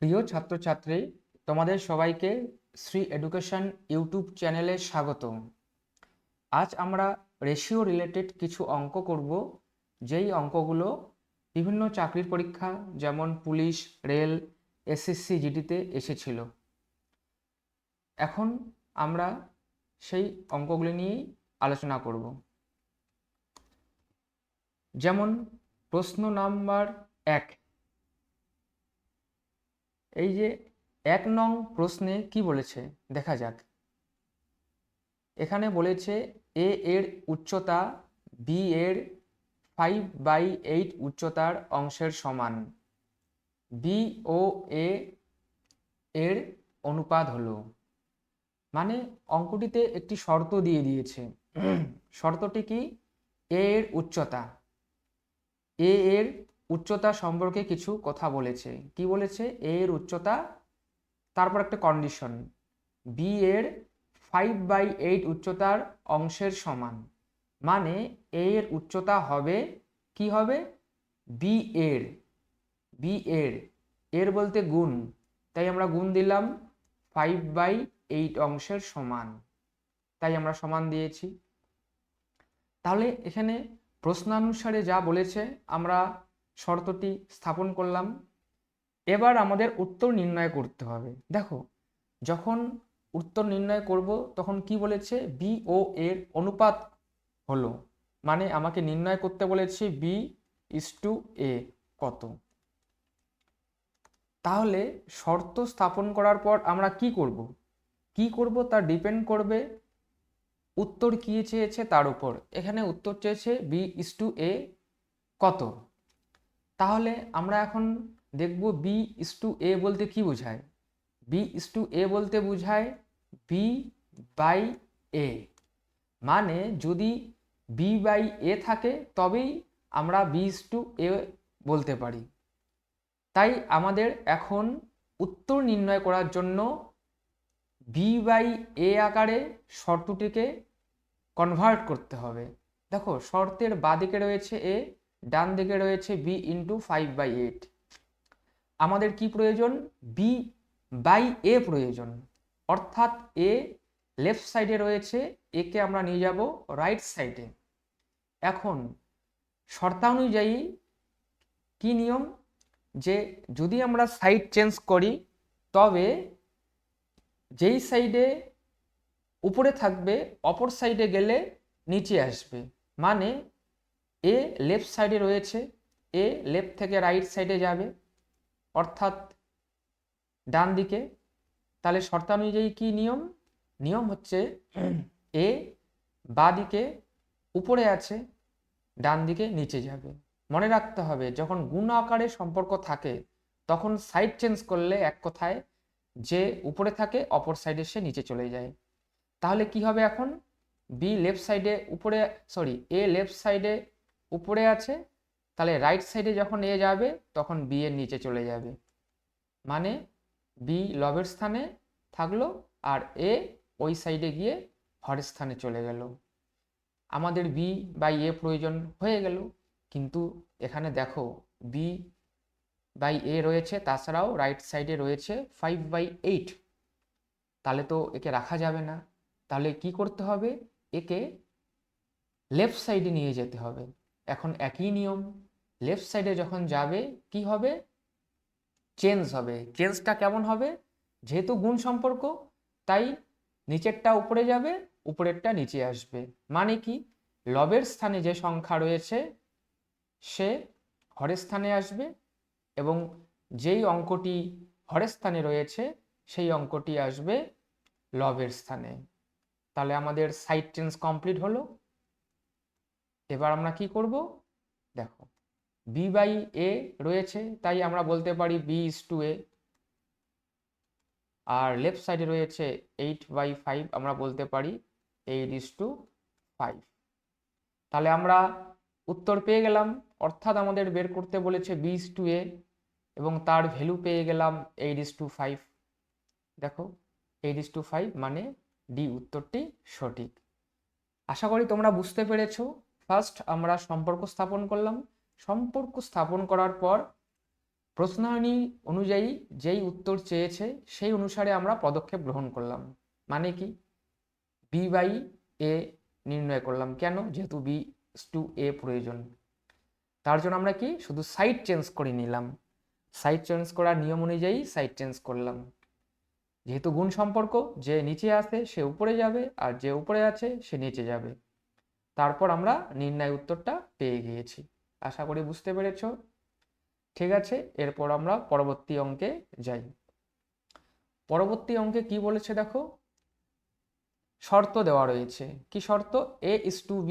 প্রিয় ছাত্রছাত্রী, তোমাদের সবাইকে শ্রী এডুকেশন ইউটিউব চ্যানেলে স্বাগত। আজ আমরা রেশিও রিলেটেড কিছু অঙ্ক করব, যেই অঙ্কগুলো বিভিন্ন চাকরির পরীক্ষা যেমন পুলিশ, রেল, এসএসসি জিডিতে এসেছিল। এখন আমরা সেই অঙ্কগুলি নিয়েই আলোচনা করব। যেমন প্রশ্ন নাম্বার 1। এই যে 1 নং প্রশ্নে কি বলেছে দেখা যাক। এখানে বলেছে এ এর উচ্চতা বি এর 5/8 উচ্চতার অংশের সমান। বি ও এ এর অনুপাত হলো, মানে অঙ্কটিতে একটি শর্ত দিয়ে দিয়েছে। শর্তটি কি? এ এর উচ্চতা, এ এর উচ্চতা সম্পর্কে কিছু কথা বলেছে। কি বলেছে? এ এর উচ্চতা, তারপর একটা কন্ডিশন, বি এর 5/8 উচ্চতার অংশের সমান। মানে এ এর উচ্চতা হবে, কি হবে? বি এর, বি এর, এর বলতে গুণ, তাই আমরা গুণ দিলাম 5/8 অংশের সমান, তাই আমরা সমান দিয়েছি। তাহলে এখানে প্রশ্নানুসারে যা বলেছে আমরা শর্তটি স্থাপন করলাম। এবার আমাদের উত্তর নির্ণয় করতে হবে। দেখো, যখন উত্তর নির্ণয় করব তখন কি বলেছে? বি ও এর অনুপাত হলো, মানে আমাকে নির্ণয় করতে বলেছে বি ইস টু এ কত। তাহলে শর্ত স্থাপন করার পর আমরা কি করব? কি করব তা ডিপেন্ড করবে উত্তর কি চেয়েছে তার উপর। এখানে উত্তর চেয়েছে বি ইস টু এ কত। তাহলে আমরা এখন দেখব বি ইস টু এ বলতে কি বোঝায়। বি ইস টু এ বলতে বোঝায় বি বাই এ, মানে যদি বি বাই এ থাকে তবেই আমরা বি ইস টু এ বলতে পারি। তাই আমাদের এখন উত্তর নির্ণয় করার জন্য বি বাই এ আকারে শর্তটিকে কনভার্ট করতে হবে। দেখো, শর্তের বাঁদিকে রয়েছে এ, ডান দিকে রয়েছে বি ইন্টু 5/8। আমাদের কি প্রয়োজন? বি বাই এ প্রয়োজন, অর্থাৎ এ লেফট সাইডে রয়েছে, একে আমরা নিয়ে যাব রাইট সাইডে। এখন শর্তানুযায়ী কি নিয়ম, যে যদি আমরা সাইড চেঞ্জ করি তবে যেই সাইডে উপরে থাকবে অপর সাইডে গেলে নিচে আসবে। মানে এ লেফট সাইডে রয়েছে, এ লেফট থেকে রাইট সাইডে যাবে, অর্থাৎ ডান দিকে। তাহলে শর্তানুযায়ী কি নিয়ম? নিয়ম হচ্ছে এ বাঁ দিকে উপরে আছে, ডান দিকে নিচে যাবে। মনে রাখতে হবে যখন গুণ আকারে সম্পর্ক থাকে তখন সাইড চেঞ্জ করলে এক কথায় যে উপরে থাকে অপর সাইডে সে নিচে চলে যায়। তাহলে কি হবে এখন? বি লেফট সাইডে উপরে, সরি, এ লেফট সাইডে উপরে আছে, তাহলে রাইট সাইডে যখন এ যাবে তখন বি এর নিচে চলে যাবে। মানে বি লবের স্থানে থাকলো আর এ ওই সাইডে গিয়ে হরের স্থানে চলে গেল। আমাদের বি বাই এ প্রয়োজন হয়ে গেল। কিন্তু এখানে দেখো বি বাই এ রয়েছে, তাছাড়াও রাইট সাইডে রয়েছে 5/8, তাহলে তো একে রাখা যাবে না। তাহলে কি করতে হবে? একে লেফট সাইডে নিয়ে যেতে হবে। এখন একই নিয়ম, লেফট সাইডে যখন যাবে কি হবে? চেঞ্জ হবে। চেঞ্জটা কেমন হবে? যেহেতু গুণ সম্পর্ক, তাই নিচেরটা উপরে যাবে, উপরেরটা নিচে আসবে। মানে কি? লবের স্থানে যে সংখ্যা রয়েছে সে হরের স্থানে আসবে, এবং যেই অঙ্কটি হরের স্থানে রয়েছে সেই অঙ্কটি আসবে লবের স্থানে। তাহলে আমাদের সাইড চেঞ্জ কমপ্লিট হলো। এবার আমরা কি করব? দেখো, বি বাই এ রয়েছে, তাই আমরা বলতে পারি বি ইস টু এ। আর লেফট সাইডে রয়েছে 8/5, আমরা বলতে পারি 8:5। তাহলে আমরা উত্তর পেয়ে গেলাম, অর্থাৎ আমাদের বের করতে বলেছে বি ইস টু এ এবং তার ভ্যালু পেয়ে গেলাম 8:5। দেখো 8:5 মানে ডি উত্তরটি সঠিক। আশা করি তোমরা বুঝতে পেরেছো। ফার্স্ট আমরা সম্পর্ক স্থাপন করলাম, সম্পর্ক স্থাপন করার পর প্রশ্নাবলী অনুযায়ী যেই উত্তর চেয়েছে সেই অনুসারে আমরা পদক্ষেপ গ্রহণ করলাম। মানে কি, বি বাই এ নির্ণয় করলাম। কেন? যেহেতু বি টু এ প্রয়োজন, তার জন্য আমরা কি শুধু সাইড চেঞ্জ করে নিলাম। সাইড চেঞ্জ করার নিয়ম অনুযায়ী সাইড চেঞ্জ করলাম। যেহেতু গুণ সম্পর্ক, যে নিচে আছে সে উপরে যাবে আর যে উপরে আছে সে নিচে যাবে। তারপর আমরা নির্ণয় উত্তরটা পেয়ে গিয়েছি। আশা করি বুঝতে পেরেছ। ঠিক আছে, এরপর আমরা পরবর্তী অঙ্কে যাই। পরবর্তী অঙ্কে কি বলেছে দেখো, শর্ত দেওয়া রয়েছে। কি শর্ত? a is to b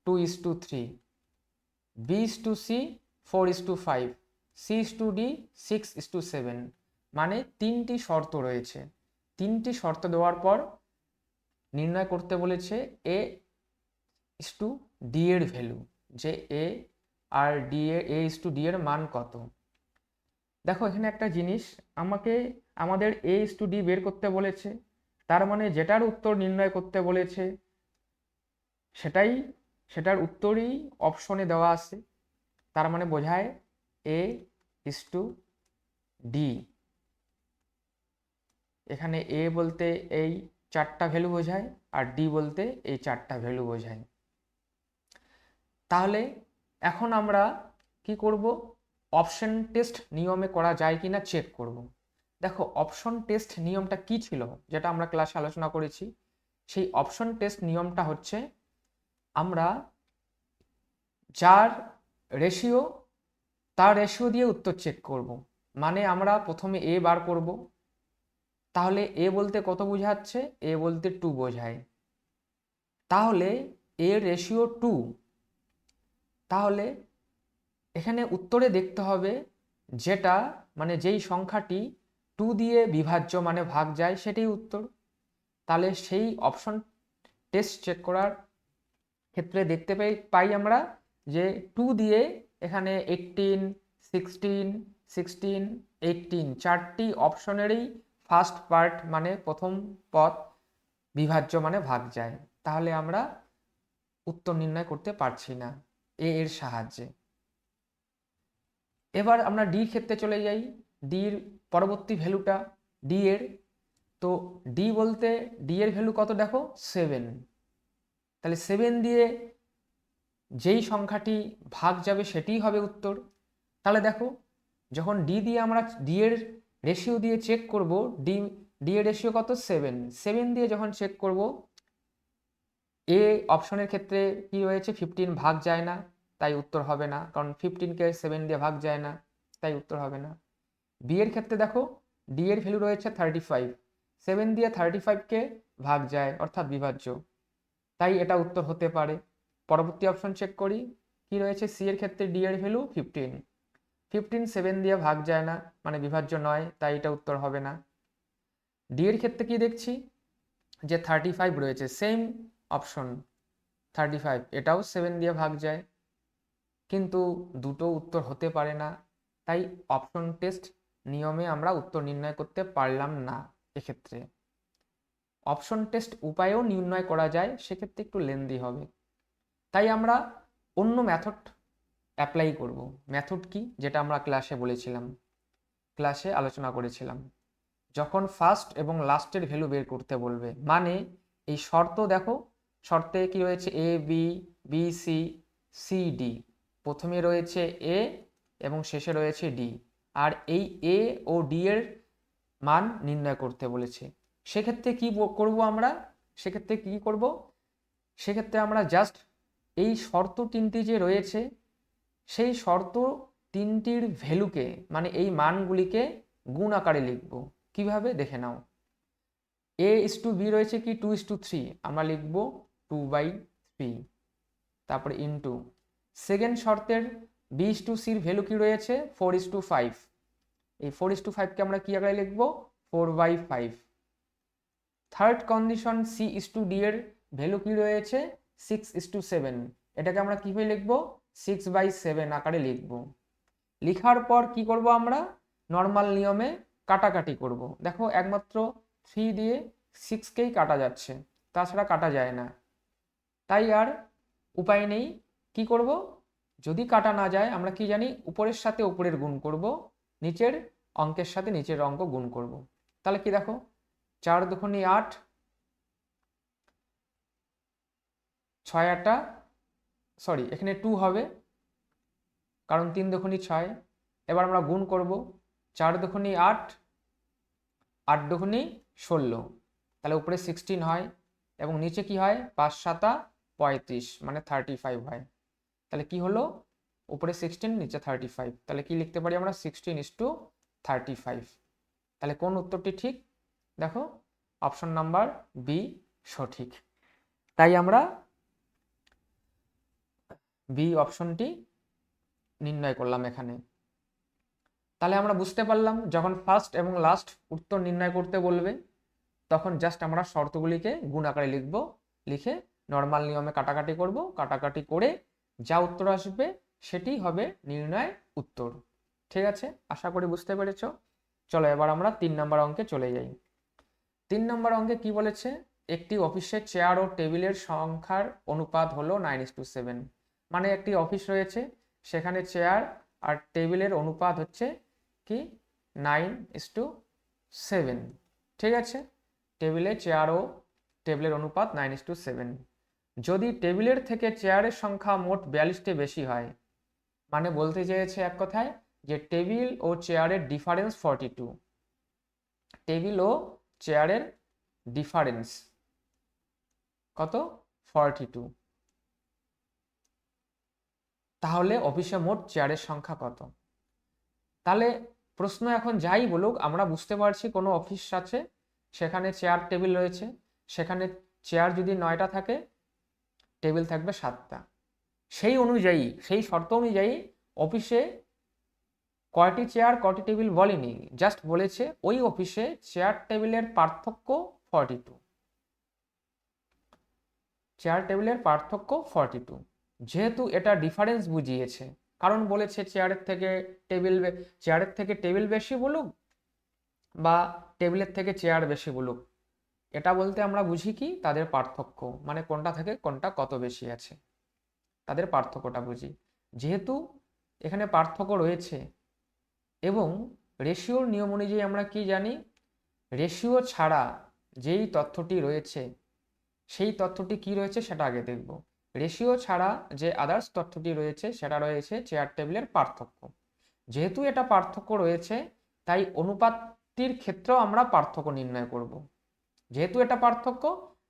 2 is to 3, b is to c 4 is to 5, c is to d 6 is to 7। মানে তিনটি শর্ত রয়েছে। তিনটি শর্ত দেওয়ার পর নির্ণয় করতে বলেছে a is to d এর ভ্যালু, যে a আর d এর a is to d এর মান কত। দেখো এখানে একটা জিনিস, আমাদের a is to d বের করতে বলেছে, তার মানে যেটার উত্তর নির্ণয় করতে বলেছে সেটার উত্তরই অপশনে দেওয়া আছে। তার মানে বোঝায় a is to d। এখানে a বলতে এই চারটা ভ্যালু বোঝায় আর d বলতে এই চারটা ভ্যালু বোঝায়। তাহলে এখন আমরা কি করব, অপশন টেস্ট নিয়মে করা যায় কিনা চেক করব। দেখো অপশন টেস্ট নিয়মটা কি ছিল, যেটা আমরা ক্লাসে আলোচনা করেছি। সেই অপশন টেস্ট নিয়মটা হচ্ছে, আমরা যার রেশিও তার রেশিও দিয়ে উত্তর চেক করব। মানে আমরা প্রথমে এ বার করব, তাহলে এ বলতে কত বোঝাচ্ছে? এ বলতে 2 বোঝায়। তাহলে এর রেশিও 2, তাহলে এখানে উত্তরে দেখতে হবে যেটা মানে যেই সংখ্যাটি 2 দিয়ে বিভাজ্য মানে ভাগ যায় সেটাই উত্তর। তাহলে সেই অপশন টেস্ট চেক করার ক্ষেত্রে দেখতে পাই আমরা যে 2 দিয়ে এখানে 18, 16, 16, 18 চারটি অপশনেরই ফার্স্ট পার্ট মানে প্রথম পদ বিভাজ্য মানে ভাগ যায়। তাহলে আমরা উত্তর নির্ণয় করতে পারছি না এর সাহায্যে। এবার আমরা ডি ক্ষেত্রে চলে যাই। ডির পরবর্তী ভ্যালুটা ডি এর, তো ডি বলতে ডি এর ভ্যালু কত দেখো 7। তাহলে 7 দিয়ে যেই সংখ্যাটি ভাগ যাবে সেটিই হবে উত্তর। তাহলে দেখো যখন ডি দিয়ে আমরা ডি এর রেশিও দিয়ে চেক করব, ডি এর রেশিও কত 7, 7 দিয়ে যখন চেক করব এ অপশনের ক্ষেত্রে কি রয়েছে 15 ভাগ যায় না, তাই উত্তর হবে না, কারণ 15কে 7 দিয়ে ভাগ যায় না, তাই উত্তর হবে না। বি এর ক্ষেত্রে দেখো ডি এর ভ্যালু রয়েছে 35, 7 দিয়ে 35কে ভাগ যায় অর্থাৎ বিভাজ্য, তাই এটা উত্তর হতে পারে। পরবর্তী অপশন চেক করি, কি রয়েছে সি এর ক্ষেত্রে ডি এর ভ্যালু 15, 15 7 দিয়ে ভাগ যায় না মানে বিভাজ্য নয়, তাই এটা উত্তর হবে না। ডি এর ক্ষেত্রে কি দেখছি যে 35 রয়েছে, সেম অপশন 35, এটাও 7 দিয়ে ভাগ যায়, কিন্তু দুটো উত্তর হতে পারে না, তাই অপশন টেস্ট নিয়মে আমরা উত্তর নির্ণয় করতে পারলাম না। এক্ষেত্রে অপশন টেস্ট উপায়েও নির্ণয় করা যায়, সেক্ষেত্রে একটু লেন্দি হবে, তাই আমরা অন্য মেথড অ্যাপ্লাই করব। মেথড কি, যেটা আমরা ক্লাসে আলোচনা করেছিলাম। যখন ফার্স্ট এবং লাস্টের ভ্যালু বের করতে বলবে, মানে এই শর্ত দেখো, শর্তে কি রয়েছে A B, B C, C D, প্রথমে রয়েছে এ এবং শেষে রয়েছে ডি, আর এই এ ও ডি এর মান নির্ণয় করতে বলেছে। সেক্ষেত্রে কি করব আমরা, সেক্ষেত্রে আমরা জাস্ট এই শর্ত তিনটি যে রয়েছে সেই শর্ত তিনটির ভ্যালুকে মানে এই মানগুলিকে গুণ আকারে লিখব। কিভাবে দেখে নাও, এ ইস টু বি রয়েছে কি 2:3, আমরা লিখব 2/3, তারপরে ইন্টু সেকেন্ড শর্তের বি ইস টু সির ভ্যালু কি রয়েছে 4:5, এই 4:5কে আমরা কি আকারে লিখব 4/5। Third condition C is to D এর ভ্যালু কি রয়েছে 6:7, এটাকে আমরা কিভাবে লিখব 6/7 আকারে লিখব। লিখার পর কি করব আমরা নর্মাল নিয়মে কাটাকাটি করব। দেখো একমাত্র 3 দিয়ে 6কেই কাটা যাচ্ছে, তাছাড়া কাটা যায় না, তাই আর উপায় নেই। কি করব, যদি কাটা না যায় আমরা কি জানি উপরের সাথে উপরের গুণ করব, নিচের অঙ্কের সাথে নিচের অঙ্ক গুণ করব। তাহলে কি দেখো, 4 দুগুণে 8, 6 আটা, সরি এখানে 2 হবে কারণ 3 দুগুণে 6। এবার আমরা গুণ করব, 4 দুগুণে 8, 8 দুগুণে 16, তাহলে উপরে 16 হয় এবং নিচে কি হয় 5 7 35 মানে 35 হয়। তাহলে কি হলো, উপরে 16 নিচে 35, তাহলে কি লিখতে পারি আমরা 16:35। তাহলে কোন উত্তরটি ঠিক, দেখো অপশন নাম্বার বি সঠিক। তাই আমরা বি অপশনটি নির্ণয় করলাম এখানে। তাহলে আমরা বুঝতে পারলাম যখন ফার্স্ট এবং লাস্ট উত্তর নির্ণয় করতে বলবে তখন জাস্ট আমরা শর্তগুলিকে গুণ আকারে লিখব, লিখে নর্মাল নিয়মে কাটাকাটি করব, কাটাকাটি করে যা উত্তর আসবে সেটি হবে নির্ণয় উত্তর। ঠিক আছে, আশা করি বুঝতে পেরেছ। চলো এবার আমরা 3 নম্বর অঙ্কে চলে যাই। 3 নম্বর অঙ্কে কি বলেছে, একটি অফিসের চেয়ার ও টেবিলের সংখ্যার অনুপাত হলো 9:7। মানে একটি অফিস রয়েছে, সেখানে চেয়ার আর টেবিলের অনুপাত হচ্ছে কি 9:7। ঠিক আছে, টেবিলে চেয়ার ও টেবিলের অনুপাত 9:7। যদি টেবিলের থেকে চেয়ারের সংখ্যা মোট 42টি বেশি হয়, মানে বলতে চেয়েছে এক কথায় যে টেবিল ও চেয়ারের ডিফারেন্স 42, টেবিল ও চেয়ারের ডিফারেন্স কত 42, তাহলে অফিসে মোট চেয়ারের সংখ্যা কত। তাহলে প্রশ্ন এখন যাই বলুক, আমরা বুঝতে পারছি কোনো অফিস আছে, সেখানে চেয়ার টেবিল রয়েছে, সেখানে চেয়ার যদি 9টা থাকে, টেবিল থাকবে 7টা। সেই অনুযায়ী, সেই শর্ত অনুযায়ী অফিসে কয়টি চেয়ার কয়টি টেবিল বলেনি, জাস্ট বলেছে ওই অফিসে চেয়ার টেবিলের পার্থক্য 42, চেয়ার টেবিলের পার্থক্য 42। যেহেতু এটা ডিফারেন্স বুঝিয়েছে, কারণ বলেছে চেয়ারের থেকে টেবিল বেশি বলুক বা টেবিলের থেকে চেয়ার বেশি বলুক, এটা বলতে আমরা বুঝি কি তাদের পার্থক্য, মানে কোনটা থেকে কোনটা কত বেশি আছে, তাদের পার্থক্যটা বুঝি। যেহেতু এখানে পার্থক্য রয়েছে এবং রেশিওর নিয়ম অনুযায়ী আমরা কি জানি, রেশিও ছাড়া যেই তথ্যটি রয়েছে সেই তথ্যটি কি রয়েছে সেটা আগে দেখব। রেশিও ছাড়া যে আদার্স তথ্যটি রয়েছে সেটা রয়েছে চেয়ার টেবিলের পার্থক্য। যেহেতু এটা পার্থক্য রয়েছে তাই অনুপাতটির ক্ষেত্রেও আমরা পার্থক্য নির্ণয় করব। যেহেতু এটা পার্থক্য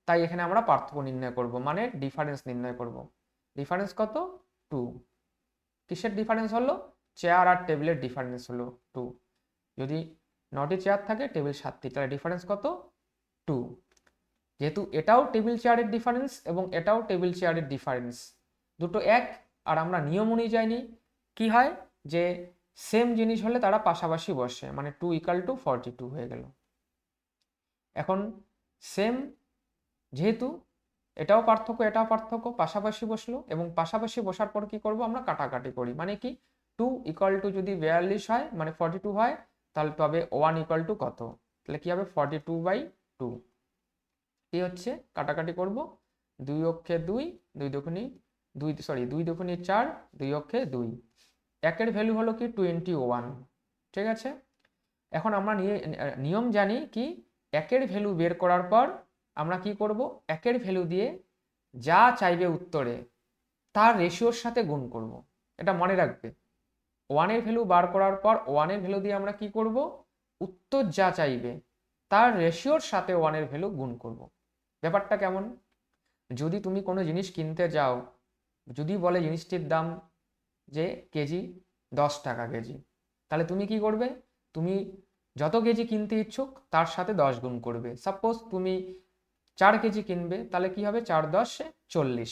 তাই এখানে আমরা পার্থক্য নির্ণয় করব, মানে ডিফারেন্স নির্ণয় করব। ডিফারেন্স কত 2। কিসের ডিফারেন্স হলো, চেয়ার আর টেবিলের ডিফারেন্স হলো 2। যদি 9টি চেয়ার থাকে টেবিল 7টি, তাহলে ডিফারেন্স কত 2। যেহেতু এটাও টেবিল চেয়ারের ডিফারেন্স এবং এটাও টেবিল চেয়ারের ডিফারেন্স, দুটো এক, আর আমরা নিয়ম অনুযায়ী কি হয় যে সেম জিনিস হলে তারা পাশাপাশি বসে, মানে 2 = 42 হয়ে গেল। এখন সেম, যেহেতু এটাও পার্থক্য এটাও পার্থক্য, পাশাপাশি বসলো এবং পাশাপাশি বসার পর কি করব আমরা কাটাকাটি করি, মানে কি 2 যদি 42 হয় মানে 42 হয়, তাহলে তবে 1 কত, তাহলে কি হবে 42/2। কি হচ্ছে কাটাকাটি করব, 2 অক্ষে 2, 2 দুগুণে 4, 2 অক্ষে 2, একের ভ্যালু হলো কি 21। ঠিক আছে, এখন আমরা নিয়ম জানি কি একের ভ্যালু বের করার পর আমরা কি করব, একের ভ্যালু দিয়ে যা চাইবে উত্তরে তার রেশিওর সাথে গুণ করব। এটা মনে রাখবে, 1-এর ভ্যালু বার করার পর 1-এর ভ্যালু দিয়ে আমরা কি করব, উত্তর যা চাইবে তার রেশিওর সাথে 1-এর ভ্যালু গুণ করব। ব্যাপারটা কেমন, যদি তুমি কোনো জিনিস কিনতে যাও, যদি বলে জিনিসটির দাম যে কেজি 10 টাকা কেজি, তাহলে তুমি কি করবে, তুমি যত কেজি কিনতে ইচ্ছুক তার সাথে 10 গুণ করবে। সাপোজ তুমি 4 কেজি কিনবে, তাহলে কি হবে 4 × 10 = 40।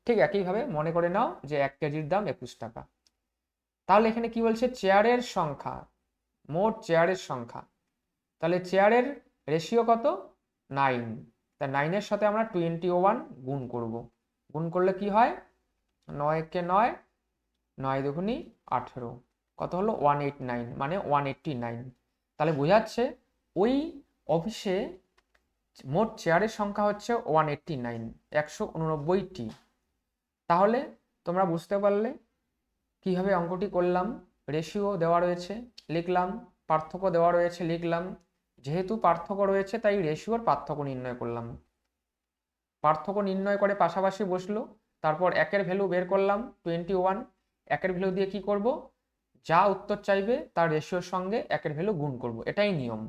ঠিক একইভাবে মনে করে নাও যে 1 কেজির দাম 21 টাকা। তাহলে এখানে কি বলছে, চেয়ারের সংখ্যা, মোট চেয়ারের সংখ্যা, তাহলে চেয়ারের রেশিও কত 9, তা 9-এর সাথে আমরা 21 গুণ করব। গুণ করলে কি হয় 9 কে 9, 9 দুগুণে 18, কত হলো 189, মানে 189। তাহলে বোঝাচ্ছে ওই অফিসে মোট চেয়ারের সংখ্যা হচ্ছে 189, 189টি। তাহলে তোমরা বুঝতে পারলে কিভাবে অঙ্কটি করলাম। রেশিও দেওয়া রয়েছে লিখলাম, পার্থক্য দেওয়া রয়েছে লিখলাম। যেহেতু পার্থক্য রয়েছে তাই রেশিওর পার্থক্য নির্ণয় করলাম। পার্থক্য নির্ণয় করে পাশাপাশি বসলো, তারপর একের ভ্যালু বের করলাম 21। একের ভ্যালু দিয়ে কি করব, যা উত্তর চাইবে তার রেশিওর সঙ্গে একের ভ্যালু গুণ করব, এটাই নিয়ম।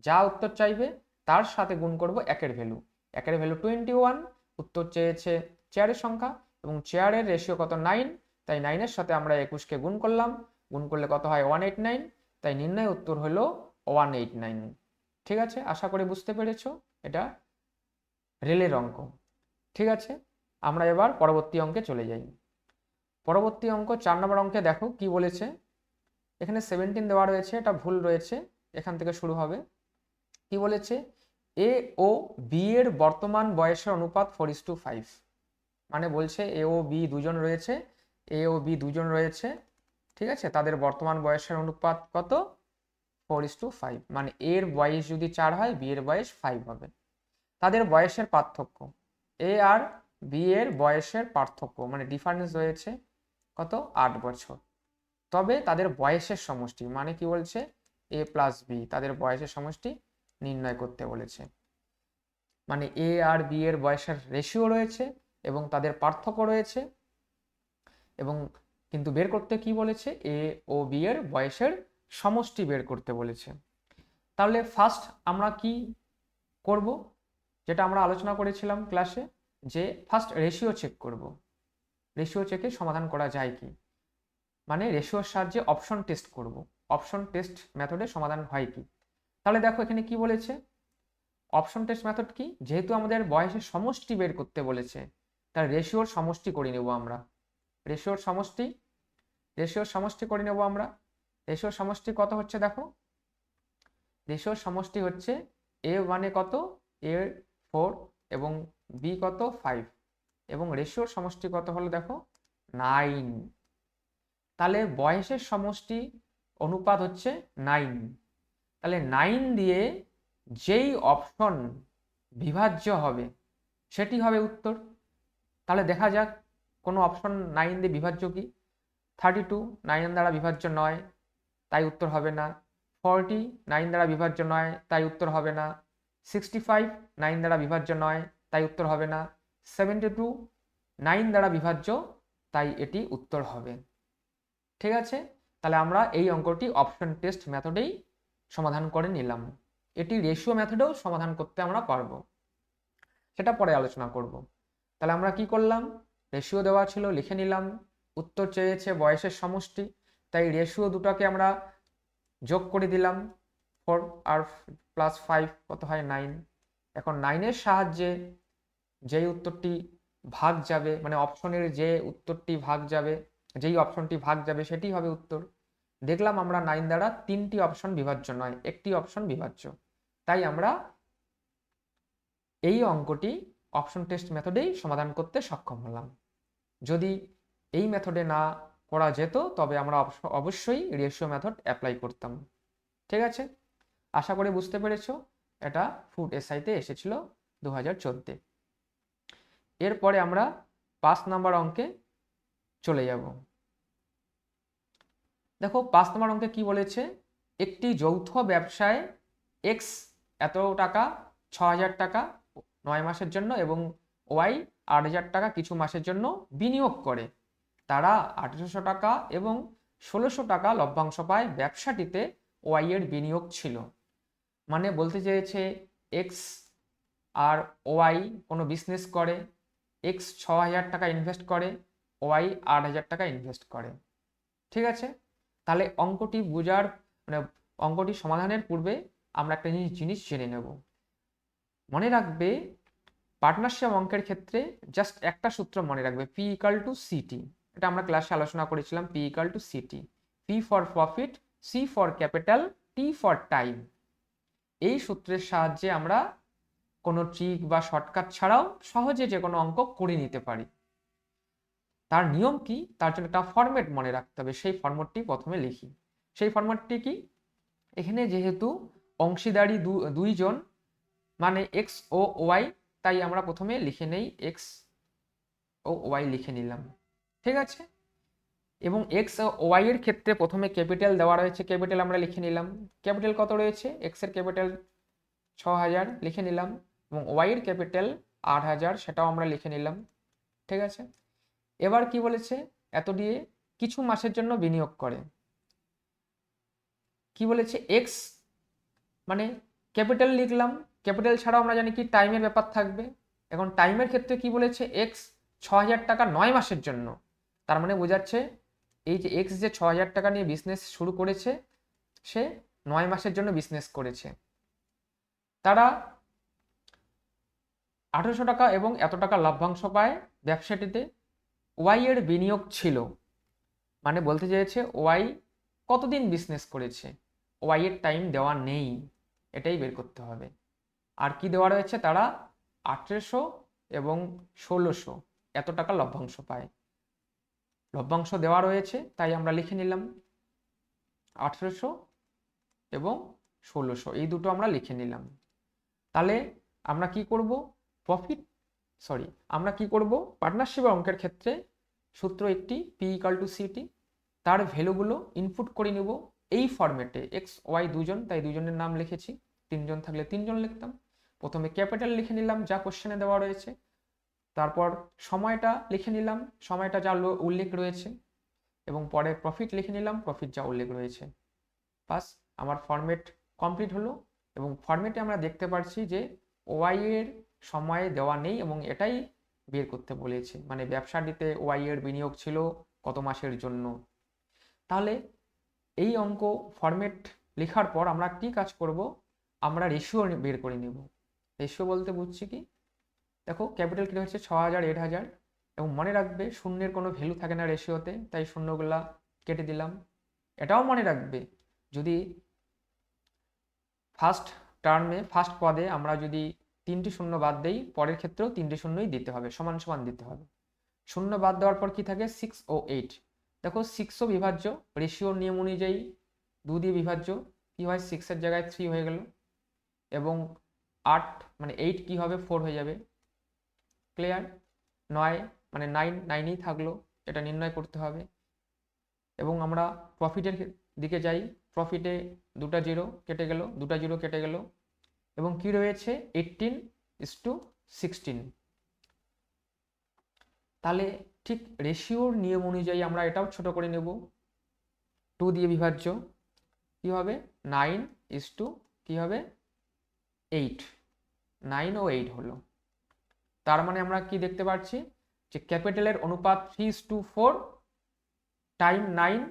যা উত্তর চাইবে তার সাথে গুণ করব একের ভ্যালু। একের ভ্যালু 21, উত্তর চেয়েছে চেয়ারের সংখ্যা এবং চেয়ারের রেশিও কত 9, তাই 9-এর সাথে আমরা 21কে গুণ করলাম, গুণ করলে কত হয় 189, তাই নির্ণয় উত্তর হলো 189। ঠিক আছে, আশা করি বুঝতে পেরেছো, এটা রেলের অঙ্ক। ঠিক আছে, আমরা এবার পরবর্তী অঙ্কে চলে যাই। পরবর্তী অঙ্ক 4 নম্বর অঙ্কে দেখো কি বলেছে। এখানে 17 দেওয়া রয়েছে, এটা ভুল রয়েছে, এখান থেকে শুরু হবে। কি বলেছে, এ ও বি এর বর্তমান বয়সের অনুপাত 4:5। মানে বলছে এ ও বি দুজন রয়েছে, এ ও বি দুজন রয়েছে, ঠিক আছে, তাদের বর্তমান বয়সের অনুপাত কত, 4:5। মানে এর বয়স যদি 4 হয়, বি এর বয়স 5 হবে। তাদের বয়সের পার্থক্য, এ আর বি এর বয়সের পার্থক্য মানে ডিফারেন্স রয়েছে কত, 8 বছর। তবে তাদের বয়সের সমষ্টি, মানে কি বলছে, এ প্লাস বি তাদের বয়সের সমষ্টি নির্ণয় করতে বলেছে। মানে এ আর বি এর বয়সের রেশিও রয়েছে এবং তাদের পার্থক্য রয়েছে, এবং কিন্তু বের করতে কি বলেছে, এ ও বি এর বয়সের সমষ্টি বের করতে বলেছে। তাহলে ফার্স্ট আমরা কি করব, যেটা আমরা আলোচনা করেছিলাম ক্লাসে, যে ফার্স্ট রেশিও চেক করব। রেশিও চেকে সমাধান করা যায় কি, মানে রেশিওর সাহায্যে অপশন টেস্ট করব, অপশন টেস্ট মেথডে সমাধান হয় কি। তাহলে দেখো এখানে কি বলেছে, অপশন টেস্ট মেথড কি, যেহেতু আমাদের বয়সের সমষ্টি বের করতে বলেছে, তার রেশিওর সমষ্টি করে নেব আমরা। রেশিওর সমষ্টি, রেশিওর সমষ্টি করে নেব আমরা। রেশিওর সমষ্টি কত হচ্ছে দেখো, রেশিওর সমষ্টি হচ্ছে এ মানে কত, এ 4 এবং বি কত 5, এবং রেশিওর সমষ্টি কত হলো দেখো 9। তাহলে বয়সের সমষ্টি অনুপাত হচ্ছে 9। তাহলে 9 দিয়ে যেই অপশন বিভাজ্য হবে সেটি হবে উত্তর। তাহলে দেখা যাক কোনো অপশন 9 দিয়ে বিভাজ্য কি। 32 9 দ্বারা বিভাজ্য নয়, তাই উত্তর হবে না। 40 9 দ্বারা বিভাজ্য নয়, তাই উত্তর হবে না। 65 9 দ্বারা বিভাজ্য নয়, তাই উত্তর হবে না। 72 9 দ্বারা বিভাজ্য, তাই এটি উত্তর হবে। ঠিক আছে, তাহলে আমরা এই অঙ্কটি অপশন টেস্ট মেথডেই সমাধান করে নিলাম। এটি রেশিও মেথডেও সমাধান করতে আমরা পারবো, সেটা পরে আলোচনা করব। তাহলে আমরা কি করলাম, রেশিও দেওয়া ছিল লিখে নিলাম, উত্তর চেয়েছে বয়সের সমষ্টি, তাই রেশিও দুটাকে আমরা যোগ করে দিলাম, 4 আর +5 কত হয় 9। এখন 9-এর সাহায্যে যেই উত্তরটি ভাগ যাবে, মানে অপশনের যে উত্তরটি ভাগ যাবে, যেই অপশনটি ভাগ যাবে সেটি হবে উত্তর। দেখলাম আমরা 9 দ্বারা 3টি অপশন বিভাজ্য নয়, একটি অপশন বিভাজ্য, তাই আমরা এই অঙ্কটি অপশন টেস্ট মেথডেই সমাধান করতে সক্ষম হলাম। যদি এই মেথডে না করা যেত তবে আমরা অবশ্যই রেশিও মেথড অ্যাপ্লাই করতাম। ঠিক আছে, আশা করি বুঝতে পেরেছো। এটা ফুড এসআইতে এসেছিল 2014। এরপরে আমরা 5 নম্বর অঙ্কে চলে যাব। দেখো 5 নম্বর অঙ্কে কি বলেছে, একটি যৌথ ব্যবসায় এক্স এত টাকা 6,000 টাকা 9 মাসের জন্য এবং ওয়াই 8,000 টাকা কিছু মাসের জন্য বিনিয়োগ করে। তারা 1,800 টাকা এবং 1,600 টাকা লভ্যাংশ পায়। ব্যবসাটিতে ওয়াই এর বিনিয়োগ ছিল। মানে বলতে চেয়েছে এক্স আর ওয়াই কোনো বিজনেস করে, এক্স 6,000 টাকা ইনভেস্ট করে, ওয়াই 8,000 টাকা ইনভেস্ট করে। ঠিক আছে, তাহলে অঙ্কটি বোঝার মানে অঙ্কটি সমাধানের পূর্বে আমরা একটা জিনিস জেনে নেব। মনে রাখবে পার্টনারশিপ অঙ্কের ক্ষেত্রে জাস্ট একটা সূত্র মনে রাখবে, পি ইকাল টু সিটি। এটা আমরা ক্লাসে আলোচনা করেছিলাম, P equal to C T. P for profit, C for capital, T for time. এই সূত্রের সাহায্যে আমরা কোনো ট্রিক বা শর্টকাট ছাড়াও সহজে যে কোনো অঙ্ক করে নিতে পারি। তার নিয়ম কি, তার জন্য একটা ফরম্যাট মনে রাখতে হবে, সেই ফরম্যাটটি প্রথমে লিখি। সেই ফরম্যাটটি কি, এখানে যেহেতু অংশীদারি দুইজন মানে এক্স ও ওয়াই, তাই আমরা প্রথমে লিখে নেই এক্স ও ওয়াই লিখে নিলাম। ঠিক আছে, এবং এক্স ও ওয়াই এর ক্ষেত্রে প্রথমে ক্যাপিটাল দেওয়া রয়েছে, ক্যাপিটাল আমরা লিখে নিলাম। ক্যাপিটাল কত রয়েছে? এক্স এর ক্যাপিটাল 6000 লিখে নিলাম, এবং ওয়াই এর ক্যাপিটাল 8000 সেটাও আমরা লিখে নিলাম। ঠিক আছে, এবার কি বলেছে? এত দিয়ে কিছু মাসের জন্য বিনিয়োগ করে। কি বলেছে? এক্স মানে ক্যাপিটাল লিখলাম, ক্যাপিটাল ছাড়াও আমরা জানি কি টাইমের ব্যাপার থাকবে। এখন টাইমের ক্ষেত্রে কি বলেছে? এক্স 6000 টাকা 9 মাসের জন্য। তার মানে বোঝাচ্ছে এই যে এক্স যে 6000 টাকা নিয়ে বিজনেস শুরু করেছে, সে 9 মাসের জন্য বিজনেস করেছে। তারা 1800 টাকা এবং এত টাকা লভ্যাংশ পায় ব্যবসাটিতে। ওয়াই এর বিনিয়োগ ছিল, মানে বলতে চেয়েছে ওয়াই কতদিন বিজনেস করেছে। ওয়াই এর টাইম দেওয়া নেই, এটাই বের করতে হবে। আর কি দেওয়া রয়েছে? তারা 1800 এবং 1600 এত টাকা লভ্যাংশ পায়। লভ্যাংশ দেওয়া রয়েছে, তাই আমরা লিখে নিলাম 1800 এবং 1600, এই দুটো আমরা লিখে নিলাম। তাহলে আমরা কি করব? আমরা কি করব? পার্টনারশিপ অঙ্কের ক্ষেত্রে সূত্র একটি, পি ইকাল টু সিটি, তার ভ্যালুগুলো ইনপুট করে নেব এই ফরম্যাটে। এক্স ওয়াই দুজন, তাই দুজনের নাম লিখেছি। 3 জন থাকলে 3 জন লিখতাম। প্রথমে ক্যাপিটাল লিখে নিলাম যা কোশ্চেনে দেওয়া রয়েছে, তারপর সময়টা লিখে নিলাম, সময়টা যা উল্লেখ রয়েছে, এবং পরে প্রফিট লিখে নিলাম, প্রফিট যা উল্লেখ রয়েছে। বাস, আমার ফরম্যাট কমপ্লিট হলো। এবং ফরম্যাটে আমরা দেখতে পাচ্ছি যে ওয়াই এর সময় দেওয়া নেই এবং এটাই বের করতে বলেছে, মানে ব্যবসাটিতে ওয়াই এর বিনিয়োগ ছিল কত মাসের জন্য। তাহলে এই অঙ্ক ফরম্যাট লেখার পর আমরা কি কাজ করব? আমরা রেশিও বের করে নেব। রেশিও বলতে বুঝছি কি? দেখো ক্যাপিটাল কি হচ্ছে 6000 8000, এবং মনে রাখবে শূন্যের কোনো ভ্যালু থাকে না রেশিওতে, তাই শূন্যগুলা কেটে দিলাম। এটাও মনে রাখবে, যদি ফার্স্ট পদে আমরা যদি 3টি শূন্য বাদ দেই, পরের ক্ষেত্রেও 3টি শূন্যই দিতে হবে, সমান সমান দিতে হবে। শূন্য বাদ দেওয়ার পর কি থাকে? 6 ও 8। দেখো 6ও বিভাজ্য, রেশিওর নিয়ম অনুযায়ী 2 দিয়ে বিভাজ্য, কি হয়? 6 এর জায়গায় 3 হয়ে গেল, এবং 8 মানে 8 কি হবে? 4 হয়ে যাবে। ক্লিয়ার? 9 মানে 9ই থাকলো, এটা নির্ণয় করতে হবে। এবং আমরা প্রফিটের দিকে যাই, প্রফিটে 2টা জিরো কেটে গেল, 2টা জিরো কেটে গেল, এবং কি রয়েছে? 18:16। তাহলে ঠিক রেশিওর নিয়ম অনুযায়ী আমরা এটাও ছোট করে নেব, 2 দিয়ে বিভাজ্য, কি হবে? 9 কি হবে? 8। 9 ও 8 হলো। তার মানে আমরা কি দেখতে পাচ্ছি? যে ক্যাপিটালের অনুপাত 3:4, টাইম 9,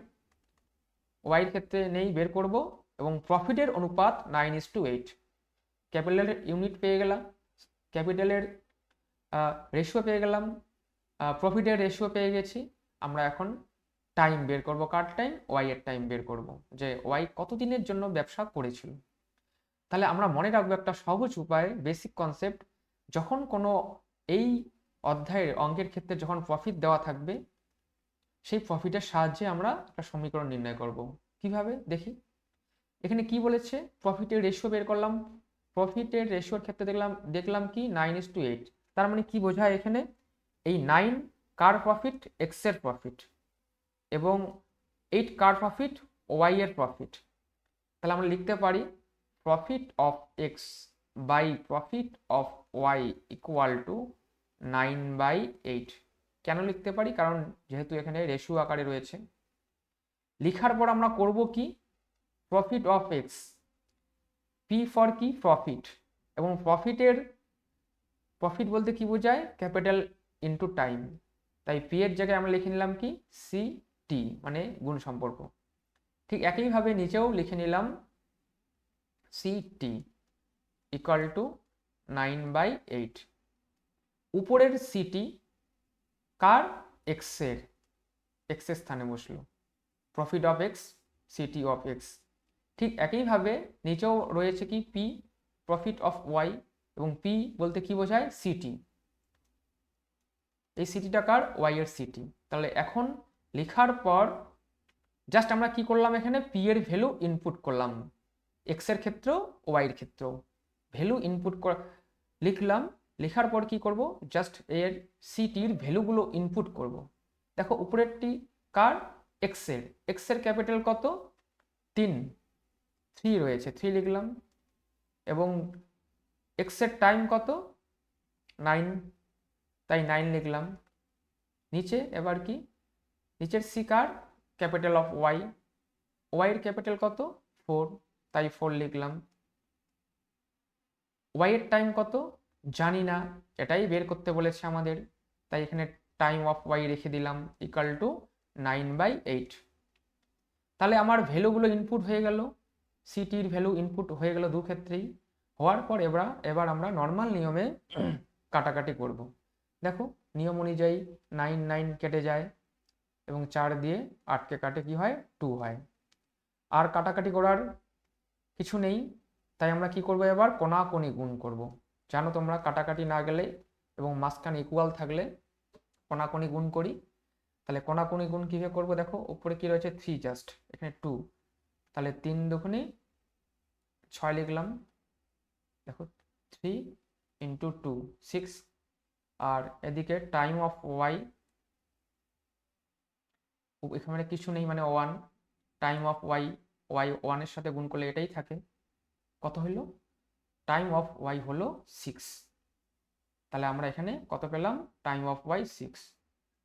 ওয়াই এর ক্ষেত্রে নেই, বের করব। এবং প্রফিটের অনুপাত 9:8। ক্যাপিটালের ইউনিট পেয়ে গেলাম, ক্যাপিটালের রেশিও পেয়ে গেলাম, প্রফিটের রেশিও পেয়ে গেছি। আমরা এখন টাইম বের করব। কার টাইম? ওয়াই এর টাইম বের করব, যে ওয়াই কতদিনের জন্য ব্যবসা করেছিল। তাহলে আমরা মনে রাখবো একটা সহজ উপায়, বেসিক কনসেপ্ট, যখন কোনো এই অধ্যায়ের অঙ্কের ক্ষেত্রে যখন প্রফিট দেওয়া থাকবে, সেই প্রফিটের সাহায্যে আমরা একটা সমীকরণ নির্ণয় করব। কিভাবে দেখি? এখানে কি বলেছে? প্রফিটের রেশিও বের করলাম। প্রফিটের রেশিওর ক্ষেত্রে দেখলাম কি 9:8। তার মানে কি বোঝায় এখানে? এই 9 কার প্রফিট? এক্স এর প্রফিট, এবং 8 কার প্রফিট? ওয়াই এর প্রফিট। তাহলে আমরা লিখতে পারি profit of X by profit of Y equal to 9/8। কেন লিখতে পারি? কারণ যেহেতু এখানে রেশিও আকারে রয়েছে। লিখার পর আমরা করব কি? Profit of x, P for কি? প্রফিট। এবং প্রফিট বলতে কি বোঝায়? ক্যাপিটাল ইনটু টাইম, তাই পি এর জায়গায় আমরা লিখে নিলাম কি? সি টি, মানে গুণ সম্পর্ক। ঠিক একইভাবে নিচেও লিখে নিলাম সি টি ইকুয়াল টু 9/8। উপরের সিটি কার? এক্সের স্থানে বসলো, profit of x, city of x. ঠিক একইভাবে নিচেও রয়েছে কি? পি, প্রফিট অফ ওয়াই, এবং পি বলতে কি বোঝায়? সিটি। এই সিটিটা কার? ওয়াই এর সিটি। তাহলে এখন লেখার পর জাস্ট আমরা কি করলাম? এখানে পি এর ভ্যালু ইনপুট করলাম, এক্স এর ক্ষেত্রেও ওয়াই এর ক্ষেত্রেও ভ্যালু ইনপুট লিখলাম। লেখার পর কি করব? জাস্ট এর সিটির ভ্যালুগুলো ইনপুট করব। দেখো উপরেরটি কার? এক্সের ক্যাপিটাল কত, 3 রয়েছে, 3 লিখলাম, এবং এক্সের টাইম কত, 9, তাই 9 লিখলাম। নিচে এবার কি, নিচের সি কার, ক্যাপিটাল অফ ওয়াই, ওয়াই এর ক্যাপিটাল কত, 4, তাই 4 লিখলাম। ওয়াই এর টাইম কত জানি না, এটাই বের করতে বলেছে আমাদের, তাই এখানে টাইম অফ ওয়াই রেখে দিলাম ইকাল টু 9/8। তাহলে আমার ভ্যালুগুলো ইনপুট হয়ে গেল, সিটির ভ্যালু ইনপুট হয়ে গেল দু ক্ষেত্রেই। হওয়ার পর এবার আমরা নর্মাল নিয়মে কাটাকাটি করব। দেখো নিয়ম অনুযায়ী 9 9 কেটে যায় এবং 4 দিয়ে 8কে কাটে কি হয়, 2 হয়। আর কাটাকাটি করার কিছু নেই, তাই আমরা কি করব, এবার কোনাকুনি গুণ করব। জানো তোমরা কাটাকাটি না গেলে এবং মাঝখানে ইকুয়াল থাকলে কোনাকুনি গুণ করি। তাহলে কোনাকুনি গুণ কিভাবে করব, দেখো উপরে কি রয়েছে 3, জাস্ট এখানে 2, তাহলে 3 দুগুণে 6 লিখলাম। দেখো 3 × 2 6, আর এদিকে টাইম অফ ওয়াই, এখানে কিছু নেই মানে 1, টাইম অফ ওয়াই, ওয়াই 1 এর সাথে গুণ করলে এটাই থাকে, কত হলো, টাইম অফ ওয়াই হলো 6। তাহলে আমরা এখানে কত পেলাম, টাইম অফ ওয়াই 6।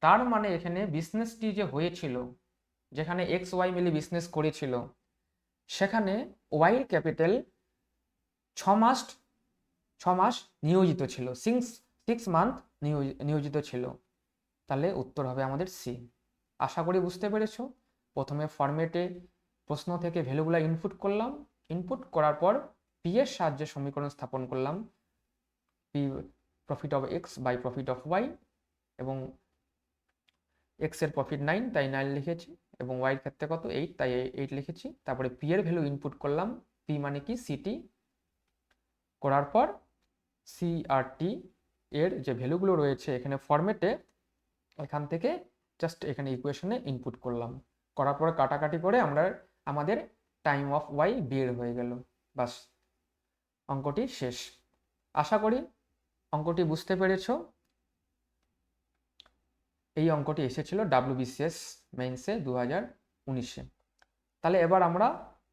তার মানে এখানে বিজনেসটি যে হয়েছিল, যেখানে এক্স ওয়াই মিলে বিজনেস করেছিল, সেখানে ওয়াই এর ক্যাপিটাল 6 মাস নিয়োজিত ছিল, 6 মান্থ নিয়োজিত ছিল। তাহলে উত্তর হবে আমাদের সি। আশা করি বুঝতে পেরেছো। প্রথমে ফরম্যাটে প্রশ্ন থেকে ভ্যালুগুলো ইনপুট করলাম, ইনপুট করার পর পি এর সাহায্যে সমীকরণ স্থাপন করলাম, P profit of X by profit of Y, এবং এক্স এর প্রফিট 9 তাই 9 লিখেছি, এবং ওয়াই এর ক্ষেত্রে কত 8 তাই 8 লিখেছি। তারপরে পি এর ভ্যালু ইনপুট করলাম, পি মানে কি সিটি, করার পর সি আর টি এর যে ভ্যালুগুলো রয়েছে এখানে ফরম্যাটে, এখান থেকে জাস্ট এখানে ইকুয়েশনে ইনপুট করলাম, করার পর কাটাকাটি করে আমাদের টাইম অফ ওয়াই বের হয়ে গেল। বাস, অঙ্কটি শেষ। আশা করি অঙ্কটি বুঝতে পেরেছো। এই অঙ্কটি এসেছিল WBCS মেইনসে 2019-এ। তাহলে এবার আমরা